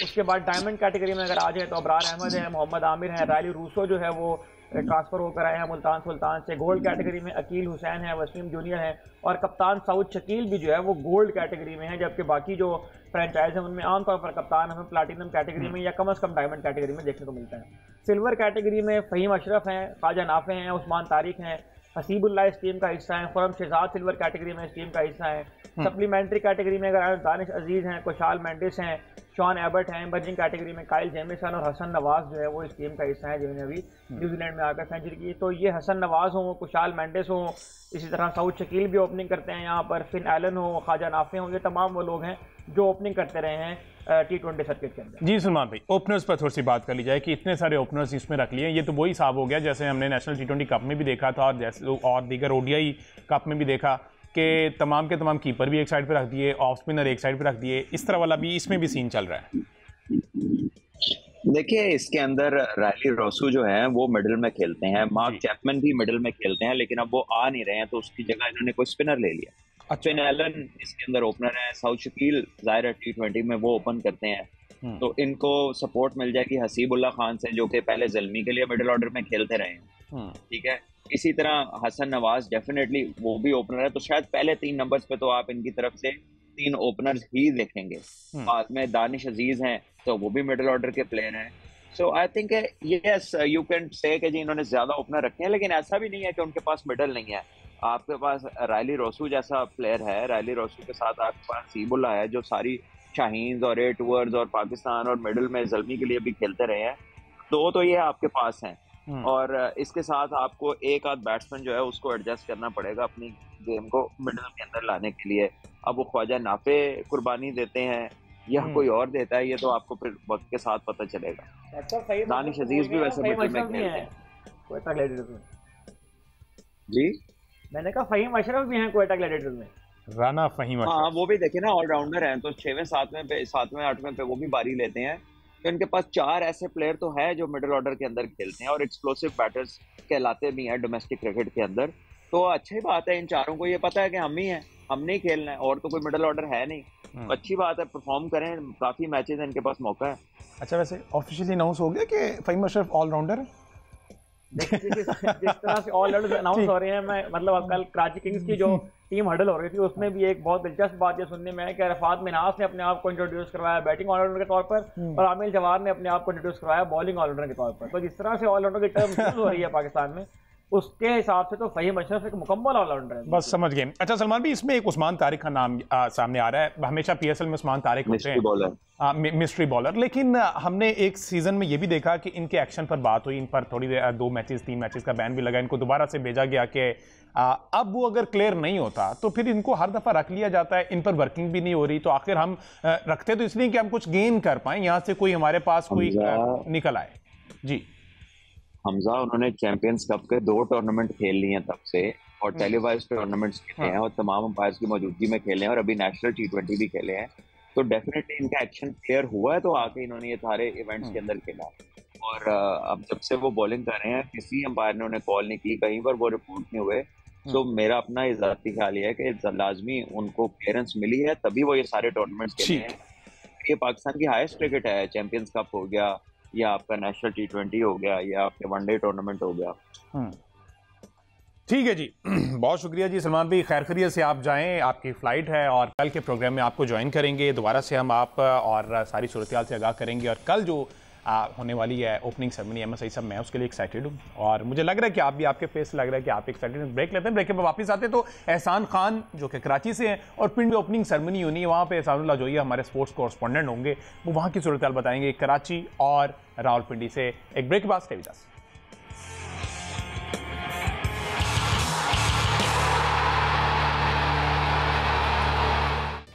उसके बाद डायमंड कैटेगरी में अगर आ जाए तो अबरार अहमद है, मोहम्मद आमिर है, रायली रूसो जो है वो ट्रांसफर होकर आए हैं मुल्तान सुल्तान से। गोल्ड कैटेगरी में अकील हुसैन है, वसीम जूनियर है, और कप्तान सऊद शकील भी जो है वो गोल्ड कैटेगरी में है, जबकि बाकी जो फ्रेंचाइज हैं उनमें आमतौर पर कप्तान हमें प्लैटिनम कैटेगरी में या कम अज़ कम डायमंड कैटेगरी में देखने को मिलता है। सिल्वर कैटेगरी में फ़हीम अशरफ हैं, ख्वाजा नाफे हैं, उस्मान तारिक हैं, हसीबुल्ला इस टीम का हिस्सा है, खुरम शहजाद सिल्वर कैटेगरी में इस टीम का हिस्सा है। सप्लीमेंट्री कैटेगरी में अगर दानिश अजीज़ हैं, कुशाल मेंडिस हैं, शॉन एबर्ट हैं। इमर्जिंग कैटेगरी में काइल जेमिसन और हसन नवाज जो है वो इस टीम का हिस्सा है, जिन्होंने अभी न्यूजीलैंड में आकर सेंचुरी की। तो ये हसन नवाज हों, कुशाल मेंडिस हों, इसी तरह सऊद शकील भी ओपनिंग करते हैं यहाँ पर, फिन एलन हो, ख्वाजा नाफे हों, ये तमाम वो लोग हैं जो ओपनिंग करते रहे हैं T20 सर्किट के अंदर। जी सलमान भाई, ओपनर्स पर थोड़ी सी बात कर ली जाए कि इतने सारे ओपनर्स इसमें रख लिए, ये तो वही हिसाब हो गया जैसे हमने नेशनल T20 कप में भी देखा था और जैसे और दीगर ODI कप में भी देखा कि तमाम के तमाम कीपर भी एक साइड पे रख दिए, ऑफ स्पिनर एक साइड पे रख दिए, इस तरह वाला भी इसमें भी सीन चल रहा है? देखिए, इसके अंदर रायली रोसू जो है वो मिडिल में खेलते हैं, मार्क चैपमैन भी मिडिल में खेलते हैं, लेकिन अब वो आ नहीं रहे हैं तो उसकी जगह इन्होंने कोई स्पिनर ले लिया। फिन एलन इसके अंदर ओपनर है, साउथ शकील ज़ाहिर है T20 में वो ओपन करते हैं, तो इनको सपोर्ट मिल जाएगी हसीबुल्लाह खान से, जो कि पहले ज़ल्मी के लिए मिडिल ऑर्डर में खेलते रहे हैं, ठीक है। इसी तरह हसन नवाज डेफिनेटली वो भी ओपनर है, तो शायद पहले 3 नंबर्स पे तो आप इनकी तरफ से 3 ओपनर्स ही देखेंगे। बाद में दानिश अजीज हैं तो वो भी मिडिल ऑर्डर के प्लेयर हैं। So I think yes you can say कि जी इन्होंने ज्यादा ओपनर रखे हैं, लेकिन ऐसा भी नहीं है कि उनके पास मिडिल नहीं है। आपके पास रायली रोसू जैसा प्लेयर है, रायली रोसू के साथ आपके पास हसीबुल्लाह है जो सारी शाहीन्स और ए टूअर्स और पाकिस्तान और मिडिल में ज़ल्मी के लिए भी खेलते रहे हैं, तो ये आपके पास हैं। और इसके साथ आपको एक आध बैट्समैन जो है उसको एडजस्ट करना पड़ेगा अपनी गेम को मिडिल के अंदर लाने के लिए। अब वो ख्वाजा नाफे कुर्बानी देते हैं या कोई और देता है, ये तो आपको फिर वक्त के साथ पता चलेगा। दानिश अजीज भी वैसे मिडिल में खेलते हैं। जी, मैंने कहा फहीम अशरफ भी हैं क्वेटा ग्लैडिएटर्स में। राना फहीम अशरफ, हाँ वो भी देखे ना, ऑलराउंडर हैं, तो 6वें 7वें 8वें पे वो भी बारी लेते हैं। तो इनके पास 4 ऐसे प्लेयर तो है जो मिडिल ऑर्डर के अंदर खेलते हैं और एक्सप्लोसिव बैटर्स कहलाते भी हैं डोमेस्टिक क्रिकेट के अंदर। तो अच्छी बात है, इन चारों को ये पता है कि हम ही हैं, हमने ही खेलना है और तो कोई मिडिल ऑर्डर है नहीं। तो अच्छी बात है, परफॉर्म करें, काफी मैचेस इनके पास मौका है। अच्छा, वैसे ऑफिशियली अनाउंस हो गया कि फहीम अशरफ ऑलराउंडर है? जिस तरह से ऑलराउंडर्स अनाउंस हो रहे हैं, मैं मतलब कल कराची किंग्स की जो टीम हडल हो रही थी उसमें भी एक बहुत दिलचस्प बात ये सुनने में है कि अरफात मिन्हास ने अपने आप को इंट्रोड्यूस करवाया बैटिंग ऑलराउंडर के तौर पर और आमिर जवार ने अपने आप को इंट्रोड्यूस करवाया बॉलिंग ऑलराउंडर के तौर पर। तो जिस तरह से ऑलराउंडर की टर्म यूज हो रही है पाकिस्तान में, उसके हिसाब से तो फहीम अशरफ एक मुकम्मल ऑलराउंडर है। बस समझ गए। अच्छा सलमान भी, इसमें एक उस्मान तारिक का नाम सामने आ रहा है। हमेशा PSL में उस्मान तारिक होते हैं मिस्ट्री बॉलर, लेकिन हमने एक सीजन में ये भी देखा कि इनके एक्शन पर बात हुई, इन पर थोड़ी देर 2 मैचेस 3 मैचेस का बैन भी लगा, इनको दोबारा से भेजा गया कि अब वो अगर क्लियर नहीं होता तो फिर इनको हर दफा रख लिया जाता है, इन पर वर्किंग भी नहीं हो रही। तो आखिर हम रखते तो इसलिए कि हम कुछ गेन कर पाए, यहाँ से कोई हमारे पास कोई निकल आए। जी हमजा, उन्होंने चैंपियंस कप के 2 टूर्नामेंट खेल लिए हैं तब से, और टेलीवाइज टूर्नामेंट्स खेले हैं और तमाम अंपायर्स की मौजूदगी में खेले हैं और अभी नेशनल T20 भी खेले हैं। तो डेफिनेटली इनका एक्शन क्लियर हुआ है, तो आके इन्होंने ये सारे इवेंट्स के अंदर खेला। और अब जब से वो बॉलिंग कर रहे हैं, किसी अंपायर ने उन्हें कॉल नहीं की, कहीं पर वो रिपोर्ट नहीं हुए। तो मेरा अपना इजाती ख्याल ये है कि लाजमी उनको क्लियरेंस मिली है, तभी वो ये सारे टूर्नामेंट्स खेले हैं। ये पाकिस्तान की हाईएस्ट क्रिकेट है, चैंपियंस कप हो गया या आपका नेशनल T20 हो गया या आपके वनडे टूर्नामेंट हो गया। ठीक है जी, बहुत शुक्रिया जी सलमान भाई, खैर खैरियत से आप जाएं, आपकी फ़्लाइट है और कल के प्रोग्राम में आपको ज्वाइन करेंगे। दोबारा से हम आप और सारी सूरत-ए-हाल से आगाह करेंगे और कल जो होने वाली है ओपनिंग सेरेमनी MSI सब, मैं उसके लिए एक्साइटेड हूँ और मुझे लग रहा है कि आप भी, आपके फेस से लग रहा है कि आप एक्साइटेड हैं। ब्रेक लेते हैं, ब्रेक के बाद वापस आते हैं तो एहसान खान जो कि कराची से हैं और पिंड में ओपनिंग सेरेमनी होनी है, वहाँ पे एहसानुल्लाह जोइया हमारे स्पोर्ट्स कोरस्पोंडेंट होंगे, वो वहाँ की सूरत-ए-हाल बताएंगे कराची और रावलपिंडी से। एक ब्रेक के बाद stay with us.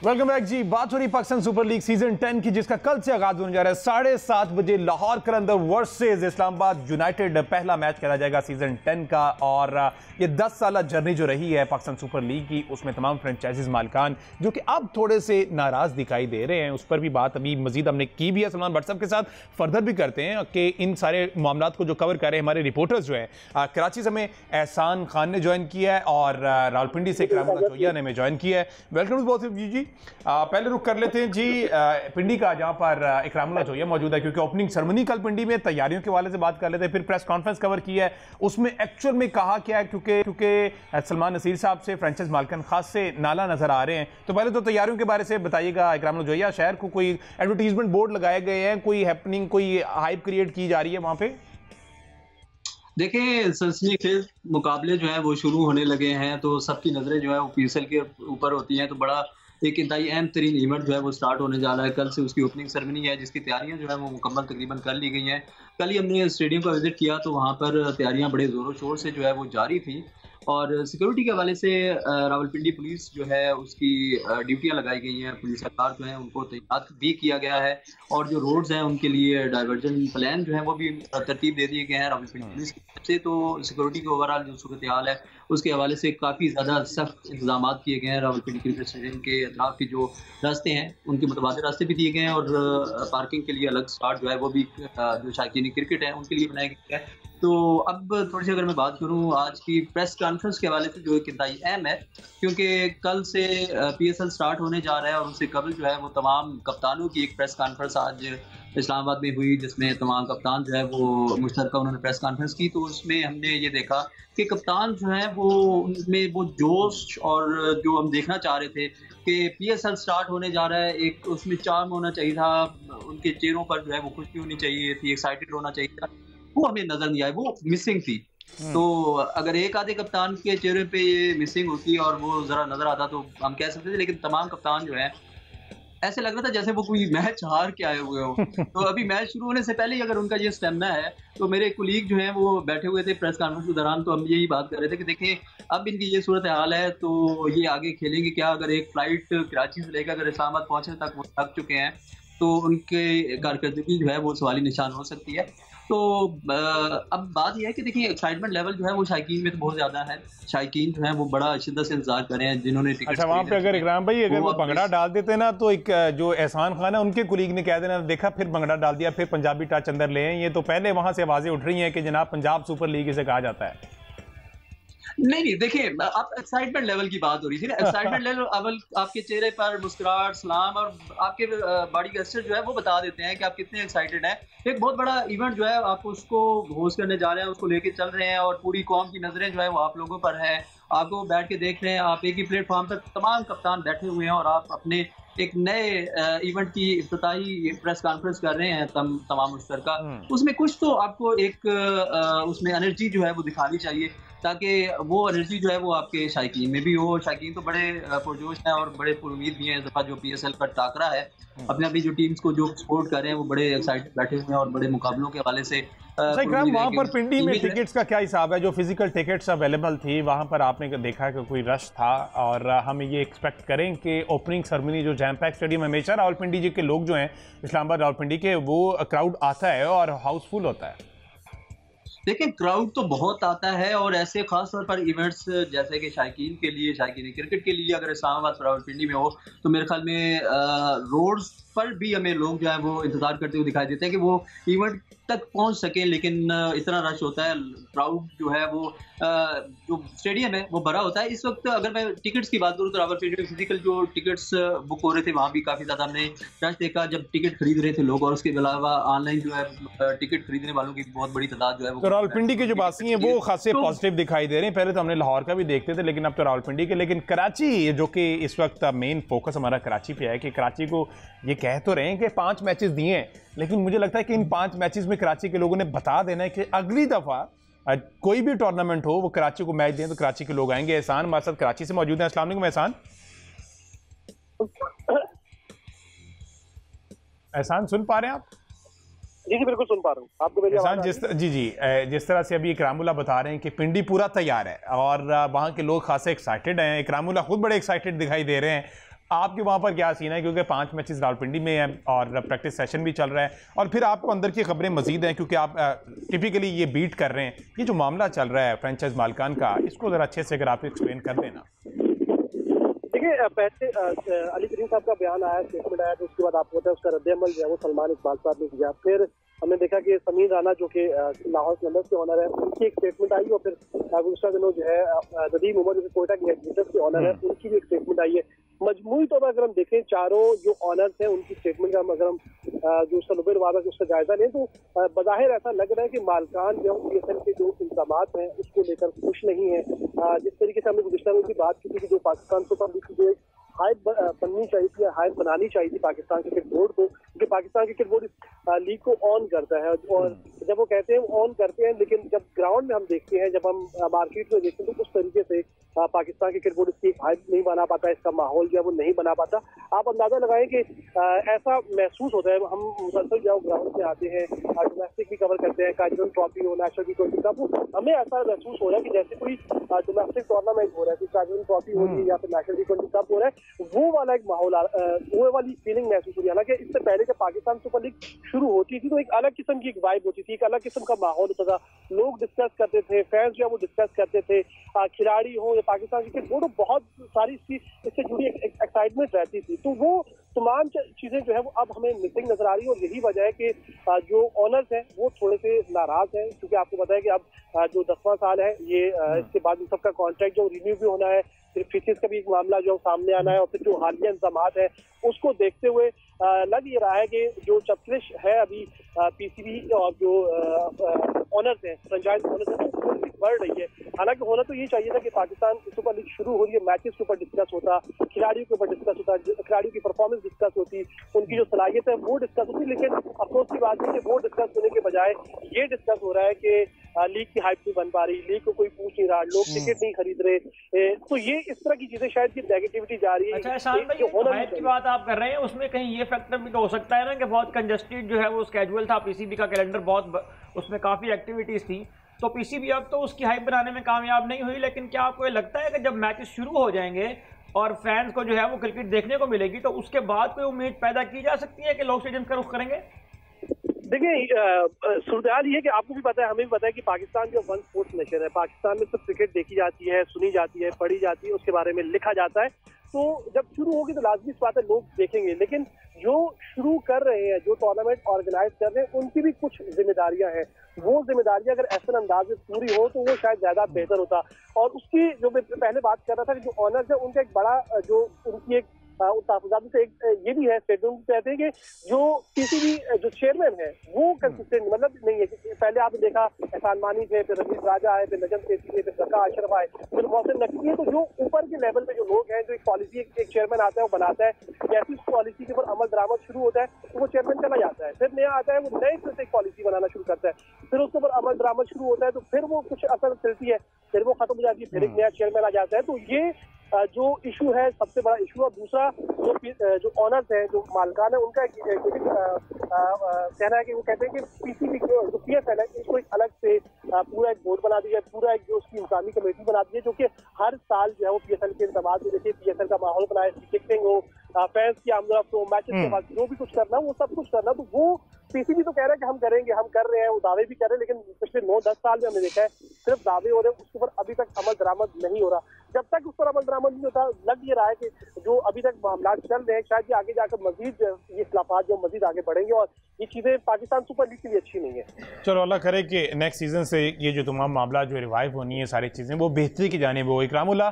Welcome back जी। बात हो रही पाकिस्तान सुपर लीग सीजन 10 की, जिसका कल से आगाज होने जा रहा है 7:30 बजे लाहौर कलंदर वर्सेस इस्लामाबाद यूनाइटेड। पहला मैच खेला जाएगा सीजन 10 का और ये 10 साल जर्नी जो रही है पाकिस्तान सुपर लीग की, उसमें तमाम फ्रेंचाइजीज मालिकान जो कि अब थोड़े से नाराज दिखाई दे रहे हैं, उस पर भी बात अभी मजीद हमने की भी है सलमान भट्ट साहब के साथ, फर्दर भी करते हैं कि इन सारे मामला को जो कवर कर रहे हैं हमारे रिपोर्टर्स जो हैं। कराची से हमें एहसान खान ने ज्वाइन किया है और रावलपिंडी से इकरामुल्लाह जोइया ने हमें ज्वाइन किया है। Welcome to both of you जी। पहले रुक कर लेते हैं जी पिंडी का, जहां पर इकरामुल्लाह जोइया मौजूद है, क्योंकि ओपनिंग सेरेमनी कल पिंडी में तैयारियों के हवाले से बात कर लेते हैं, फिर प्रेस कॉन्फ्रेंस कवर की है, उसमें एक्चुअल में कहा क्या है, क्योंकि सलमान नसीर साहब से फ्रेंचाइज मालिकान खास से नाला नजर आ रहे हैं। तो पहले तो तैयारियों के बारे से बताइएगा इकरामुल्लाह जोइया, शहर को कोई एडवर्टीजमेंट बोर्ड लगाए गए हैं, कोई हैपनिंग, कोई हाइप क्रिएट की जा रही है वहां पे? देखें, सनसनीखेज मुकाबले जो है वो शुरू होने लगे हैं, तो सबकी नजरें जो है वो PSL के ऊपर होती हैं। तो बड़ा एक इंतहाई अहम तरीन इवेंट जो है वो स्टार्ट होने जा रहा है, कल से उसकी ओपनिंग सेरेमनी है, जिसकी तैयारियां जो है वो मुकम्मल तकरीबन कर ली गई हैं। कल ही हमने स्टेडियम का विजिट किया तो वहाँ पर तैयारियां बड़े ज़ोरों शोर से जो है वो जारी थी और सिक्योरिटी के हवाले से रावलपिंडी पुलिस जो है उसकी ड्यूटियां लगाई गई हैं, पुलिस सरकार जो है उनको तैनात भी किया गया है और जो रोड्स हैं उनके लिए डाइवर्जन प्लान जो है वो भी तरतीब दे दिए गए हैं रावलपिंडी पुलिस की तरफ से। तो सिक्योरिटी के ओवरऑल जो सूरत हाल है उसके हवाले से काफ़ी ज़्यादा सख्त इंतजाम किए गए हैं। रावलपिंडी क्रिकेट स्टेडियम के अतराफ के जो रास्ते हैं उनके मुतबादिल रास्ते भी दिए गए हैं और पार्किंग के लिए अलग स्पॉट जो है वो भी जो शायकीन क्रिकेट है उनके लिए बनाया गया है। तो अब थोड़ी सी अगर मैं बात करूं आज की प्रेस कॉन्फ्रेंस के हवाले से जो एक इंतहाई अहम है, क्योंकि कल से PSL स्टार्ट होने जा रहा है और उससे कबल जो है वो तमाम कप्तानों की एक प्रेस कॉन्फ्रेंस आज इस्लामाबाद में हुई, जिसमें तमाम कप्तान जो है वो मुश्तरका उन्होंने प्रेस कॉन्फ्रेंस की। तो उसमें हमने ये देखा कि कप्तान जो है वो उनमें वो जोश और जो हम देखना चाह रहे थे कि PSL स्टार्ट होने जा रहा है, एक उसमें चार्म होना चाहिए था, उनके चेहरों पर जो है वो खुशी होनी चाहिए थी, एक्साइटेड होना चाहिए था, वो हमें नजर नहीं आई, वो मिसिंग थी। तो अगर एक आधे कप्तान के चेहरे पे ये मिसिंग होती और वो जरा नजर आता तो हम कह सकते थे, लेकिन तमाम कप्तान जो है ऐसे लग रहा था जैसे वो कोई मैच हार के आए हुए हो। तो अभी मैच शुरू होने से पहले ही अगर उनका ये स्टेमिना है, तो मेरे कुलीग जो हैं वो बैठे हुए थे प्रेस कॉन्फ्रेंस के दौरान, तो हम यही बात कर रहे थे कि देखें अब इनकी ये सूरत हाल है तो ये आगे खेलेंगे क्या। अगर एक फ्लाइट कराची से लेकर अगर इस्लामाबाद पहुंचने तक वो थक चुके हैं तो उनके कारकर्दगी जो है वो सवाली निशान हो सकती है। तो अब बात यह है कि देखिए एक्साइटमेंट लेवल जो है वो शायकीन में तो बहुत ज़्यादा है, शायकीन जो है वो बड़ा शिद्दत से इंतजार कर रहे हैं जिन्होंने टिकट। अच्छा, वहाँ पे अगर इकराम भाई अगर वो भंगड़ा डाल देते ना तो एक जो एहसान खान है उनके कुलीग ने कह देना देखा फिर भंगड़ा डाल दिया, फिर पंजाबी टच अंदर ले आए। ये तो पहले वहाँ से आवाज़ें उठ रही हैं कि जनाब पंजाब सुपर लीग इसे कहा जाता है। नहीं देखिए, आप एक्साइटमेंट लेवल की बात हो रही थी ना, एक्साइटमेंट लेवल अवल आपके चेहरे पर मुस्कुराहट, सलाम और आपके बॉडी गेस्चर जो है वो बता देते हैं कि आप कितने एक्साइटेड हैं। एक बहुत बड़ा इवेंट जो है आप उसको होस्ट करने जा रहे हैं, उसको लेके चल रहे हैं और पूरी कौम की नजरें जो है वो आप लोगों पर है, आपको बैठ के देख रहे हैं, आप एक ही प्लेटफॉर्म पर तमाम कप्तान बैठे हुए हैं और आप अपने एक नए इवेंट की इफ्तिताही प्रेस कॉन्फ्रेंस कर रहे हैं तमाम मुश्तरका। उसमें कुछ तो आपको एक उसमें एनर्जी जो है वो दिखानी चाहिए ताकि वो एनर्जी जो है वो आपके शायकीन में भी हो। शायकीन तो बड़े पुरजोश हैं और बड़े पुरुमीद भी हैं इस दफ़ा जो PSL का टाकरा है, अपने अपनी जो टीम्स को जो सपोर्ट कर रहे हैं वो बड़े एक्साइटेड बैठे हुए हैं और बड़े मुकाबलों के हवाले से। वहाँ पर पिंडी में टिकट्स का क्या हिसाब है? जो फिजिकल टिकट्स अवेलेबल थी वहाँ पर आपने देखा कि कोई रश था और हम ये एक्सपेक्ट करें कि ओपनिंग सेरेमनी जो जैम पैक स्टेडियम हमेशा रावलपिंडी जी के लोग जो हैं इस्लामाबाद रावलपिंडी के वो क्राउड आता है और हाउसफुल होता है। देखिए क्राउड तो बहुत आता है और ऐसे खास तौर पर इवेंट्स जैसे कि शायकीन के लिए, शायकीन क्रिकेट के लिए अगर इस्लामाबाद रावलपिंडी में हो तो मेरे ख्याल में रोड्स पर भी हमें लोग जो है वो इंतजार करते हुए दिखाई देते हैं कि वो इवेंट तक पहुंच सकें, लेकिन इतना रश होता है, क्राउड जो है वो जो स्टेडियम है वो भरा होता है। इस वक्त अगर मैं टिकट्स की बात करूँ तो रावलपिंडी में फिजिकल जो टिकट्स बुक हो रहे थे वहाँ भी काफ़ी ज़्यादा हमने रश देखा जब टिकट खरीद रहे थे लोग, और उसके अलावा ऑनलाइन जो है टिकट खरीदने वालों की बहुत बड़ी तादाद जो है वो। तो रावलपिंडी के जो बासी हैं वो खासे पॉजिटिव दिखाई दे रहे हैं। पहले तो हमने लाहौर का भी देखते थे लेकिन अब तो रावलपिंडी के। लेकिन कराची जो कि इस वक्त मेन फोकस हमारा कराची पे है कि कराची को ये कह तो रहे हैं कि 5 मैचेस दिए हैं, लेकिन मुझे लगता है कि इन 5 मैचेस में कराची के लोगों ने बता देना है कि अगली दफ़ा कोई भी टूर्नामेंट हो वो कराची को मैच दें तो कराची के लोग आएंगे। एहसान हमारे साथ कराची से मौजूद हैं। अस्सलाम वालेकुम एहसान। एहसान सुन पा रहे हैं आप? जी बिल्कुल सुन पा रहा हूँ आपको मेरी आवाज़। जिस तरह से अभी इकरामुल्लाह बता रहे हैं कि पिंडी पूरा तैयार है और वहाँ के लोग खासे एक्साइटेड हैं, इकरामुल्लाह खुद बड़े एक्साइटेड दिखाई दे रहे हैं। आपके वहाँ पर क्या सीन है? क्योंकि 5 मैचेस रावलपिंडी में हैं और प्रैक्टिस सेशन भी चल रहा है और फिर आपको अंदर की खबरें मजीद हैं क्योंकि आप टिपिकली ये बीट कर रहे हैं। ये जो मामला चल रहा है फ्रेंचाइज मालिकान का, इसको ज़रा अच्छे से अगर आप एक्सप्लेन कर देना। देखिए पहले अली करीम साहब का बयान आया, स्टेटमेंट आया, तो उसके बाद आपको पता है उसका रद्द-ए-अमल जो है वो सलमान इकबाल साहब ने किया। फिर हमने देखा कि समीर राना जो कि लाहौर स्लैंडर्स के ऑनर है उनकी एक स्टेटमेंट आई और फिर गुज़श्ता दिनों जो है नदीम उमर जो कोयटा के एडमिटर्स के ऑनर है उनकी भी एक स्टेटमेंट आई है। मजमूई तौर पर अगर हम देखें चारों जो ऑनर्स हैं उनकी स्टेटमेंट का अगर हम जो उसका लुबे लुबाब है उसका जायजा लें तो बज़ाहिर ऐसा लग रहा है कि मालिकान जो PSL के जो इंतजामात हैं उसको लेकर खुश नहीं है। जिस तरीके से हमने गुज़श्ता में बात की थी कि जो पाकिस्तान सुपर लीग की जो हाइट बननी चाहिए थी, हाइट बनानी चाहिए थी पाकिस्तान क्रिकेट बोर्ड को, क्योंकि पाकिस्तान क्रिकेट बोर्ड इस लीग को ऑन करता है और जब वो कहते हैं ऑन करते हैं लेकिन जब ग्राउंड में हम देखते हैं, जब हम मार्केट में देखते हैं तो उस तरीके से पाकिस्तान क्रिकेट बोर्ड इसकी हाइट नहीं बना पाता, इसका माहौल जो है वो नहीं बना पाता। आप अंदाजा लगाएं कि ऐसा महसूस होता है, हम मुसलसल जो ग्राउंड में आते हैं, डोमेस्टिक भी कवर करते हैं, कार्जन ट्रॉफी हो, नेशनल T20 कप हो, हमें ऐसा महसूस हो रहा है कि जैसे कोई डोमेस्टिक टूर्नामेंट हो रहा है, कार्जन ट्रॉफी हो रही है या फिर नेशनल T20 कप हो रहा है, वो वाला एक माहौल, वो वाली फीलिंग महसूस हो रही है। हालांकि इससे पहले जब पाकिस्तान सुपर लीग शुरू होती थी तो एक अलग किस्म की एक वाइब होती थी, एक अलग किस्म का माहौल होता था, लोग डिस्कस करते थे, फैंस जो है वो डिस्कस करते थे, खिलाड़ी हो या पाकिस्तान क्रिकेट बोर्ड, बहुत सारी इससे जुड़ी एक्साइटमेंट रहती थी। तो वो तमाम चीजें जो है वो अब हमें मिसिंग नजर आ रही है, और यही वजह है कि जो ऑनर्स हैं वो थोड़े से नाराज हैं, क्योंकि आपको पता है कि अब जो 10वां साल है ये इसके बाद इन सबका कॉन्ट्रैक्ट जो रिन्यू भी होना है, फिर फिशेज का भी एक मामला जो सामने आना है, और फिर जो हालिया इंतजाम है उसको देखते हुए लग ये रहा है कि जो चपकलिश है अभी पीसीबी और जो ऑनर्स हैं, फ्रेंचाइज ऑनर्स हैं, वो बढ़ रही है। हालांकि होना तो ये चाहिए था कि पाकिस्तान सुपर लीग शुरू हो रही है, मैचेस के ऊपर डिस्कस होता, खिलाड़ियों के ऊपर डिस्कस होता, खिलाड़ियों की परफॉर्मेंस डिस्कस होती, उनकी जो सलाहियत है वो डिस्कस होती, लेकिन अफसोस की बात है कि वो डिस्कस होने के बजाय ये डिस्कस हो रहा है कि लीग की हाइप नहीं बन पा रही, लीग को कोई पूछ नहीं रहा, लोग टिकट नहीं खरीद रहे, तो ये इस तरह की चीजें शायद की नेगेटिविटी जा रही है। अच्छा एहसान भाई, हाइप की बात आप कर रहे हैं, उसमें कहीं ये फैक्टर भी तो हो सकता है ना कि बहुत कंजस्टेड जो है वो स्केड्यूल था, पीसीबी का कैलेंडर बहुत, उसमें काफी एक्टिविटीज थी, तो पीसीबी अब तो उसकी हाइप बनाने में कामयाब नहीं हुई। लेकिन क्या आपको ये लगता है कि जब मैचेस शुरू हो जाएंगे और फैंस को जो है वो क्रिकेट देखने को मिलेगी, तो उसके बाद कोई उम्मीद पैदा की जा सकती है कि लोग स्टेडियम का रुख करेंगे? देखिए, सूरत ये है कि आपको भी पता है, हमें भी पता है कि पाकिस्तान जो वन स्पोर्ट्स नेशन है, पाकिस्तान में सिर्फ क्रिकेट देखी जाती है, सुनी जाती है, पढ़ी जाती है, उसके बारे में लिखा जाता है। तो जब शुरू होगी तो लाजमी बात है लोग देखेंगे, लेकिन जो शुरू कर रहे हैं, जो टूर्नामेंट ऑर्गेनाइज कर रहे हैं, उनकी भी कुछ जिम्मेदारियां हैं। वो जिम्मेदारियां अगर ऐसे अंदाज में पूरी हो तो वो शायद ज्यादा बेहतर होता। और उसकी जो मैं पहले बात कर रहा था कि जो ऑनर्स है उनका एक बड़ा जो उनकी एक तहफुजात से एक ये भी है, स्टेटमेंट कहते हैं कि जो किसी भी जो चेयरमैन है वो कंसिस्टेंट मतलब नहीं है। पहले आपने देखा एहसान मानी थे, फिर रमीज राजा आए, फिर नजम सेठी थे, फिर रका अशरफ आए, फिर मोहसिन नकवी है। तो जो ऊपर के लेवल पे जो लोग हैं, जो एक पॉलिसी एक चेयरमैन आता है वो बनाता है, जैसी उस पॉलिसी के ऊपर अमल दरामद शुरू होता है तो वो चेयरमैन चला जाता है, फिर नया आता है, वो नए से एक पॉलिसी बनाना शुरू करता है, फिर उसके ऊपर अमल दरामद शुरू होता है, तो फिर वो कुछ असर चलती है, फिर वो खत्म हो जाती है, फिर एक नया चेयरमैन आ जाता है। तो ये जो इशू है सबसे बड़ा इशू। और दूसरा जो ऑनर्स है, जो मालिकान है, उनका कहना है कि वो कहते हैं कि पीसीबी जो पीएसएल है इसको एक अलग से पूरा एक बोर्ड बना दिया, पूरा एक जो उसकी इंतजामी कमेटी बना दी है, जो कि हर साल जो है वो पीएसएल के इंतजाम में देखिए, पीएसएल का माहौल बनाए, टिकटिंग हो, फैंस की आमदरफ्त हो, मैचेस के बाद जो भी कुछ करना वो सब कुछ करना। तो वो पीसीबी तो कह रहा है कि हम करेंगे, हम कर रहे हैं, वो दावे भी कर रहे हैं, लेकिन पिछले 9-10 साल में हमने देखा है सिर्फ दावे हो रहे हैं, उसके ऊपर अभी तक अमल दरामद नहीं हो रहा। जब तक उस पर अमल दरामद नहीं होता, लग ये रहा है कि जो अभी तक मामला चल रहे हैं शायद ये आगे जाकर मजीद ये इख्लाफात जो मजीद आगे बढ़ेंगे, और ये चीजें पाकिस्तान सुपर लीग के लिए अच्छी नहीं है। चलो अल्लाह करे कि नेक्स्ट सीजन से ये जो तमाम मामला जो रिवाइव होनी है, सारी चीज़ें वो बेहतरी की जानिब हो। इकरामुल्लाह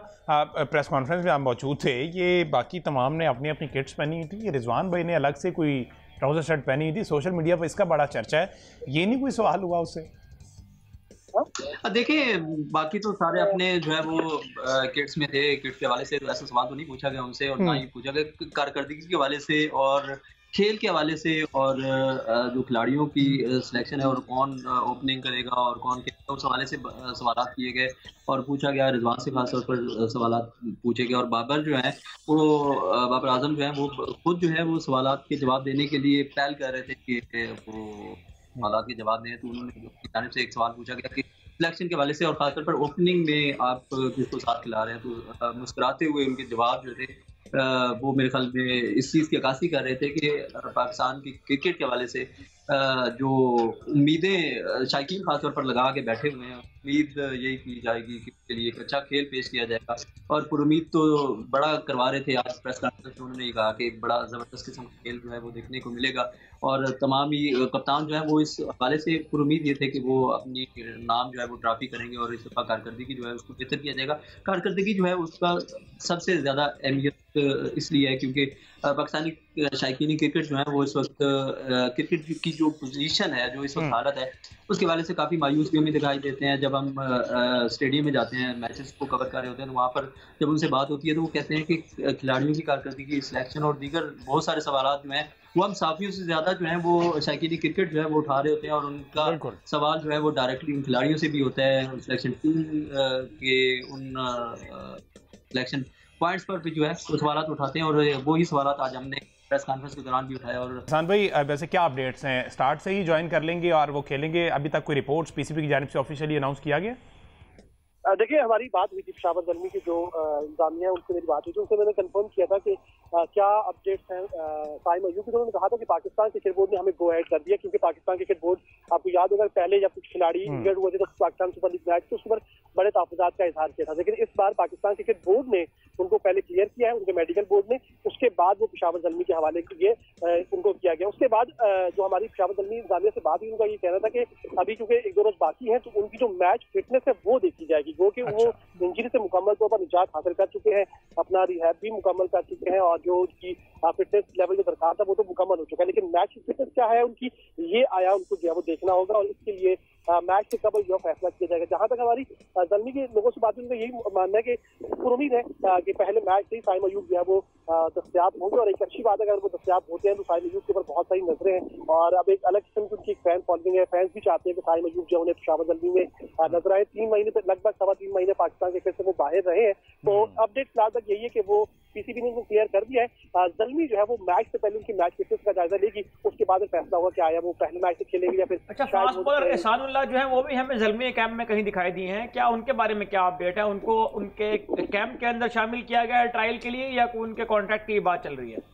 प्रेस कॉन्फ्रेंस में आप मौजूद थे, ये बाकी तमाम ने अपनी अपनी किट्स पहनी हुई थी, ये रिजवान भाई ने अलग से कोई ट्राउजर शर्ट पहनी हुई थी, सोशल मीडिया पर इसका बड़ा चर्चा है, ये नहीं कोई सवाल हुआ उससे? देखिए, बाकी तो सारे अपने जो है वो किट्स में थे, किट्स के हवाले से ऐसा सवाल तो नहीं पूछा गया उनसे, और ना ही पूछा गया कारकर्दगी के हवाले से और खेल के हवाले से, और जो खिलाड़ियों की सिलेक्शन है और कौन ओपनिंग करेगा और कौन खेलेगा, उस हवाले से सवाल किए गए और पूछा गया। रिजवान से खासतौर पर सवाल पूछे गए, और बाबर जो है वो बाबर आजम जो है वो खुद जो है वो सवाल के जवाब देने के लिए पहल कर रहे थे कि वो सवाल के जवाब दें। तो उन्होंने अपनी जानिब से एक सवाल पूछा गया कि सिलेक्शन के हवाले से और खासतौर पर ओपनिंग में आप किसको साथ खिला रहे हैं, तो मुस्कुराते हुए उनके जवाब जो थे वो मेरे ख्याल में इस चीज़ की अक्कासी कर रहे थे कि पाकिस्तान की क्रिकेट के हवाले से जो उम्मीदें शायकीन खासतौर पर लगा के बैठे हुए हैं, उम्मीद यही की जाएगी कि उसके लिए एक अच्छा खेल पेश किया जाएगा, और पर उम्मीद तो बड़ा करवा रहे थे। आज प्रेस कॉन्फ्रेंस में उन्होंने कहा कि बड़ा ज़बरदस्त किस्म का खेल जो है वो देखने को मिलेगा, और तमाम ही कप्तान जो है वो इस हवाले से पर उम्मीद ये थे कि वो अपनी नाम जो है वो ट्रॉफी करेंगे, और इस दफ़ा कारकर्दगी जो है उसको बेहतर किया जाएगा। कारकर्दगी जो है उसका सबसे ज़्यादा अहमियत इसलिए है क्योंकि पाकिस्तानी शायकीनी क्रिकेट जो है वो इस वक्त क्रिकेट की जो पोजीशन है, जो इस वक्त हालत है, उसके वाले से काफ़ी मायूस भी हमें दिखाई देते हैं। जब हम स्टेडियम में जाते हैं, मैचेस को कवर कर रहे होते हैं, तो वहाँ पर जब उनसे बात होती है तो वो कहते हैं कि खिलाड़ियों की कारकर्दगी, सिलेक्शन और दीगर बहुत सारे सवाल जो हैं वो हम साफियों से ज़्यादा जो है वो शायकीनी क्रिकेट जो है वो उठा रहे होते हैं, और उनका सवाल जो है वो डायरेक्टली उन खिलाड़ियों से भी होता है, सिलेक्शन टीम के उन सिलेक्शन पॉइंट्स पर भी जो है वो सवाल उठाते हैं। और वही सवाल आज हमने प्रेस कॉन्फ्रेंस के दौरान भी उठाया। और हसन भाई वैसे क्या अपडेट्स हैं, स्टार्ट से ही ज्वाइन कर लेंगे और वो खेलेंगे? अभी तक कोई रिपोर्ट्स पीसीबी की जानिब से ऑफिशियली अनाउंस किया गया? देखिए, हमारी बात हुई थी पेशावर ज़ल्मी की जो इंतजामिया है उनसे मेरी बात हुई थी, उनसे मैंने कंफर्म किया था कि क्या अपडेट्स हैं साइम अयूब की। तो उन्होंने कहा था कि पाकिस्तान क्रिकेट बोर्ड ने हमें गो एड कर दिया, क्योंकि पाकिस्तान क्रिकेट बोर्ड, आपको याद होगा पहले जब कुछ खिलाड़ी इंजर्ड हुए थे तो पाकिस्तान सुपर लीग मैच, तो उसके ऊपर बड़े तहफ़्फ़ुज़ात का इजहार किया था। लेकिन इस बार पाकिस्तान क्रिकेट बोर्ड ने उनको पहले क्लियर किया है, उनके मेडिकल बोर्ड ने, उसके बाद वो पेशावर ज़ल्मी के हवाले किए उनको किया गया। उसके बाद जो हमारी पेशावर ज़ल्मी इंतजामिया से बात हुई, उनका ये कहना था कि अभी क्योंकि 1-2 रोज बाकी हैं तो उनकी जो मैच फिटनेस है वो देखी जाएगी। वो कि वो इंजरी से मुकम्मल तौर पर निजात हासिल कर चुके हैं, अपना रिहैब भी मुकम्मल कर चुके हैं, और जो उनकी फिटनेस लेवल जो दरकार था वो तो मुकम्मल हो चुका है। लेकिन मैच की फिटनेस क्या है उनकी, ये आया उनको जो है वो देखना होगा, और इसके लिए मैच से कबल जो फैसला किया जाएगा। जहां तक हमारी ज़ल्मी के लोगों से बात हुई, उनका यही मानना है कि उम्मीद है कि पहले मैच से ही साइम अयूब जो है वो दस्तयाब होंगे, और एक अच्छी बात है अगर वो दस्तयाब होते हैं तो साइम अयूब के ऊपर बहुत सारी नजरें हैं, और अब एक अलग किस्म की उनकी फैन फॉलोइंग है। फैंस भी चाहते हैं कि साइम अयूब जो उन्हें पेशावर ज़ल्मी में नजर आए। 3 महीने तक, लगभग 3.25 महीने पाकिस्तान क्रिकेट से वो बाहर रहे हैं, तो अपडेट फिलहाल तक यही है कि वो पीसीबी ने उनको क्लियर कर दिया है। ज़ल्मी जो है वो मैच से पहले उनकी मैच फिटनेस का जायजा लेगी, उसके बाद फैसला होगा कि आया वो पहले मैच से खेलेंगे या फिर। अच्छा, फास्ट बॉलर एहसानुल्लाह जो है वो भी हमें ज़ल्मी कैंप में कहीं दिखाई दिए हैं, क्या उनके बारे में क्या अपडेट है? उनको उनके कैंप के अंदर शामिल किया गया है ट्रायल के लिए, या उनके कॉन्ट्रैक्ट की बात चल रही है?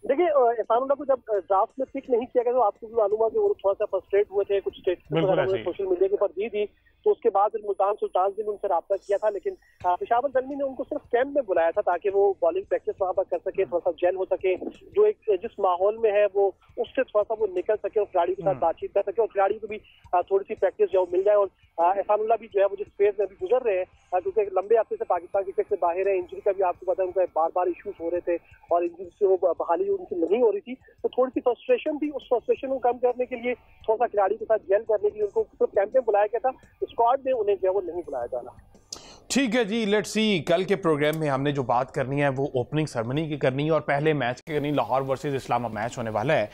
देखिए, एहसानुल्लाह को जब ड्राफ्ट में पिक नहीं किया गया तो आपको भी मालूम है कि वो थोड़ा सा फ्रस्ट्रेट हुए थे, कुछ स्टेटमेंट सोशल मीडिया के ऊपर दी थी, तो उसके बाद मुल्तान सुल्तान ने उनसे रब्ता किया था। लेकिन पेशावर ज़ल्मी ने उनको सिर्फ कैंप में बुलाया था ताकि वो बॉलिंग प्रैक्टिस वहाँ पर कर सके, थोड़ा सा जेल हो सके, जो एक जिस माहौल में है वो उससे थोड़ा सा वो निकल सके और खिलाड़ी के साथ बातचीत कर सके, और खिलाड़ी को भी थोड़ी सी प्रैक्टिस जो मिल जाए। और एहसानुल्लाह भी जो है वो जिस फेज में अभी गुजर रहे हैं, क्योंकि लंबे हफ्ते से पाकिस्तान क्रिकेट से बाहर है, इंजरी का भी आपको पता है उनको बार बार इश्यूज हो रहे थे, और इंजरी से वो बहाली उनकी नहीं हो रही थी, तो थोड़ी सी फ्रस्ट्रेशन थी। उस फ्रस्ट्रेशन को कम करने के लिए, थोड़ा सा खिलाड़ी के साथ जेल करने के लिए उनको सिर्फ कैंप में बुलाया गया था, स्क्वाड में उन्हें जो है वो नहीं बुलाया जाना। ठीक है जी, लेट्स सी। कल के प्रोग्राम में हमने जो बात करनी है वो ओपनिंग सेरेमनी की करनी है और पहले मैच की करनी। लाहौर वर्सेस इस्लामा मैच होने वाला है।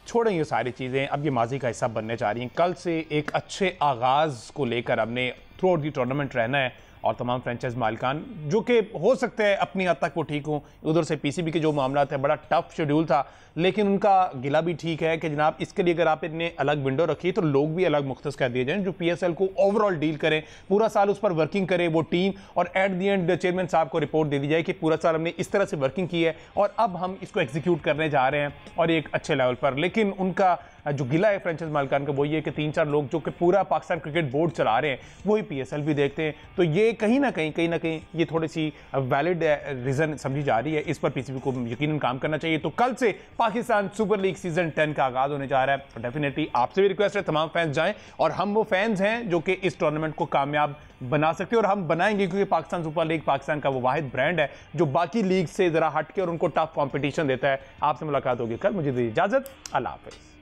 छोड़ें ये सारी चीज़ें, अब ये माजी का हिस्सा बनने जा रही हैं। कल से एक अच्छे आगाज़ को लेकर हमने थ्रू आउट दी टूर्नामेंट रहना है, और तमाम फ्रेंचाइज मालिकान जो कि हो सकता है अपनी हद तक वो ठीक हों। उधर से पीसीबी के जो मामला थे, बड़ा टफ शेड्यूल था, लेकिन उनका गिला भी ठीक है कि जनाब इसके लिए अगर आप इतने अलग विंडो रखिए तो लोग भी अलग मुख्तस कर दिए जाएं जो पीएसएल को ओवरऑल डील करें, पूरा साल उस पर वर्किंग करे वो टीम, और एट दी एंड चेयरमैन साहब को रिपोर्ट दे दी जाए कि पूरा साल हमने इस तरह से वर्किंग की है और अब हम इसको एग्जीक्यूट करने जा रहे हैं और एक अच्छे लेवल पर। लेकिन उनका जो गिला है फ्रेंचाइज मालिकान का वो ये कि 3-4 लोग जो कि पूरा पाकिस्तान क्रिकेट बोर्ड चला रहे हैं वही पीएसएल भी देखते हैं, तो ये कहीं ना कहीं ये थोड़ी सी वैलिड रीज़न समझी जा रही है। इस पर पीसीबी को यकीनन काम करना चाहिए। तो कल से पाकिस्तान सुपर लीग सीजन 10 का आगाज होने जा रहा है। डेफिनेटली आपसे भी रिक्वेस्ट है तमाम फैंस जाएं, और हम वो फैंस हैं जो कि इस टूर्नामेंट को कामयाब बना सकते हैं, और हम बनाएंगे क्योंकि पाकिस्तान सुपर लीग पाकिस्तान का वो वाहिद ब्रांड है जो बाकी लीग से जरा हटके और उनको टफ कॉम्पिटिशन देता है। आपसे मुलाकात होगी कल, मुझे दीजिए इजाजत, अल्लाह हाफिज़।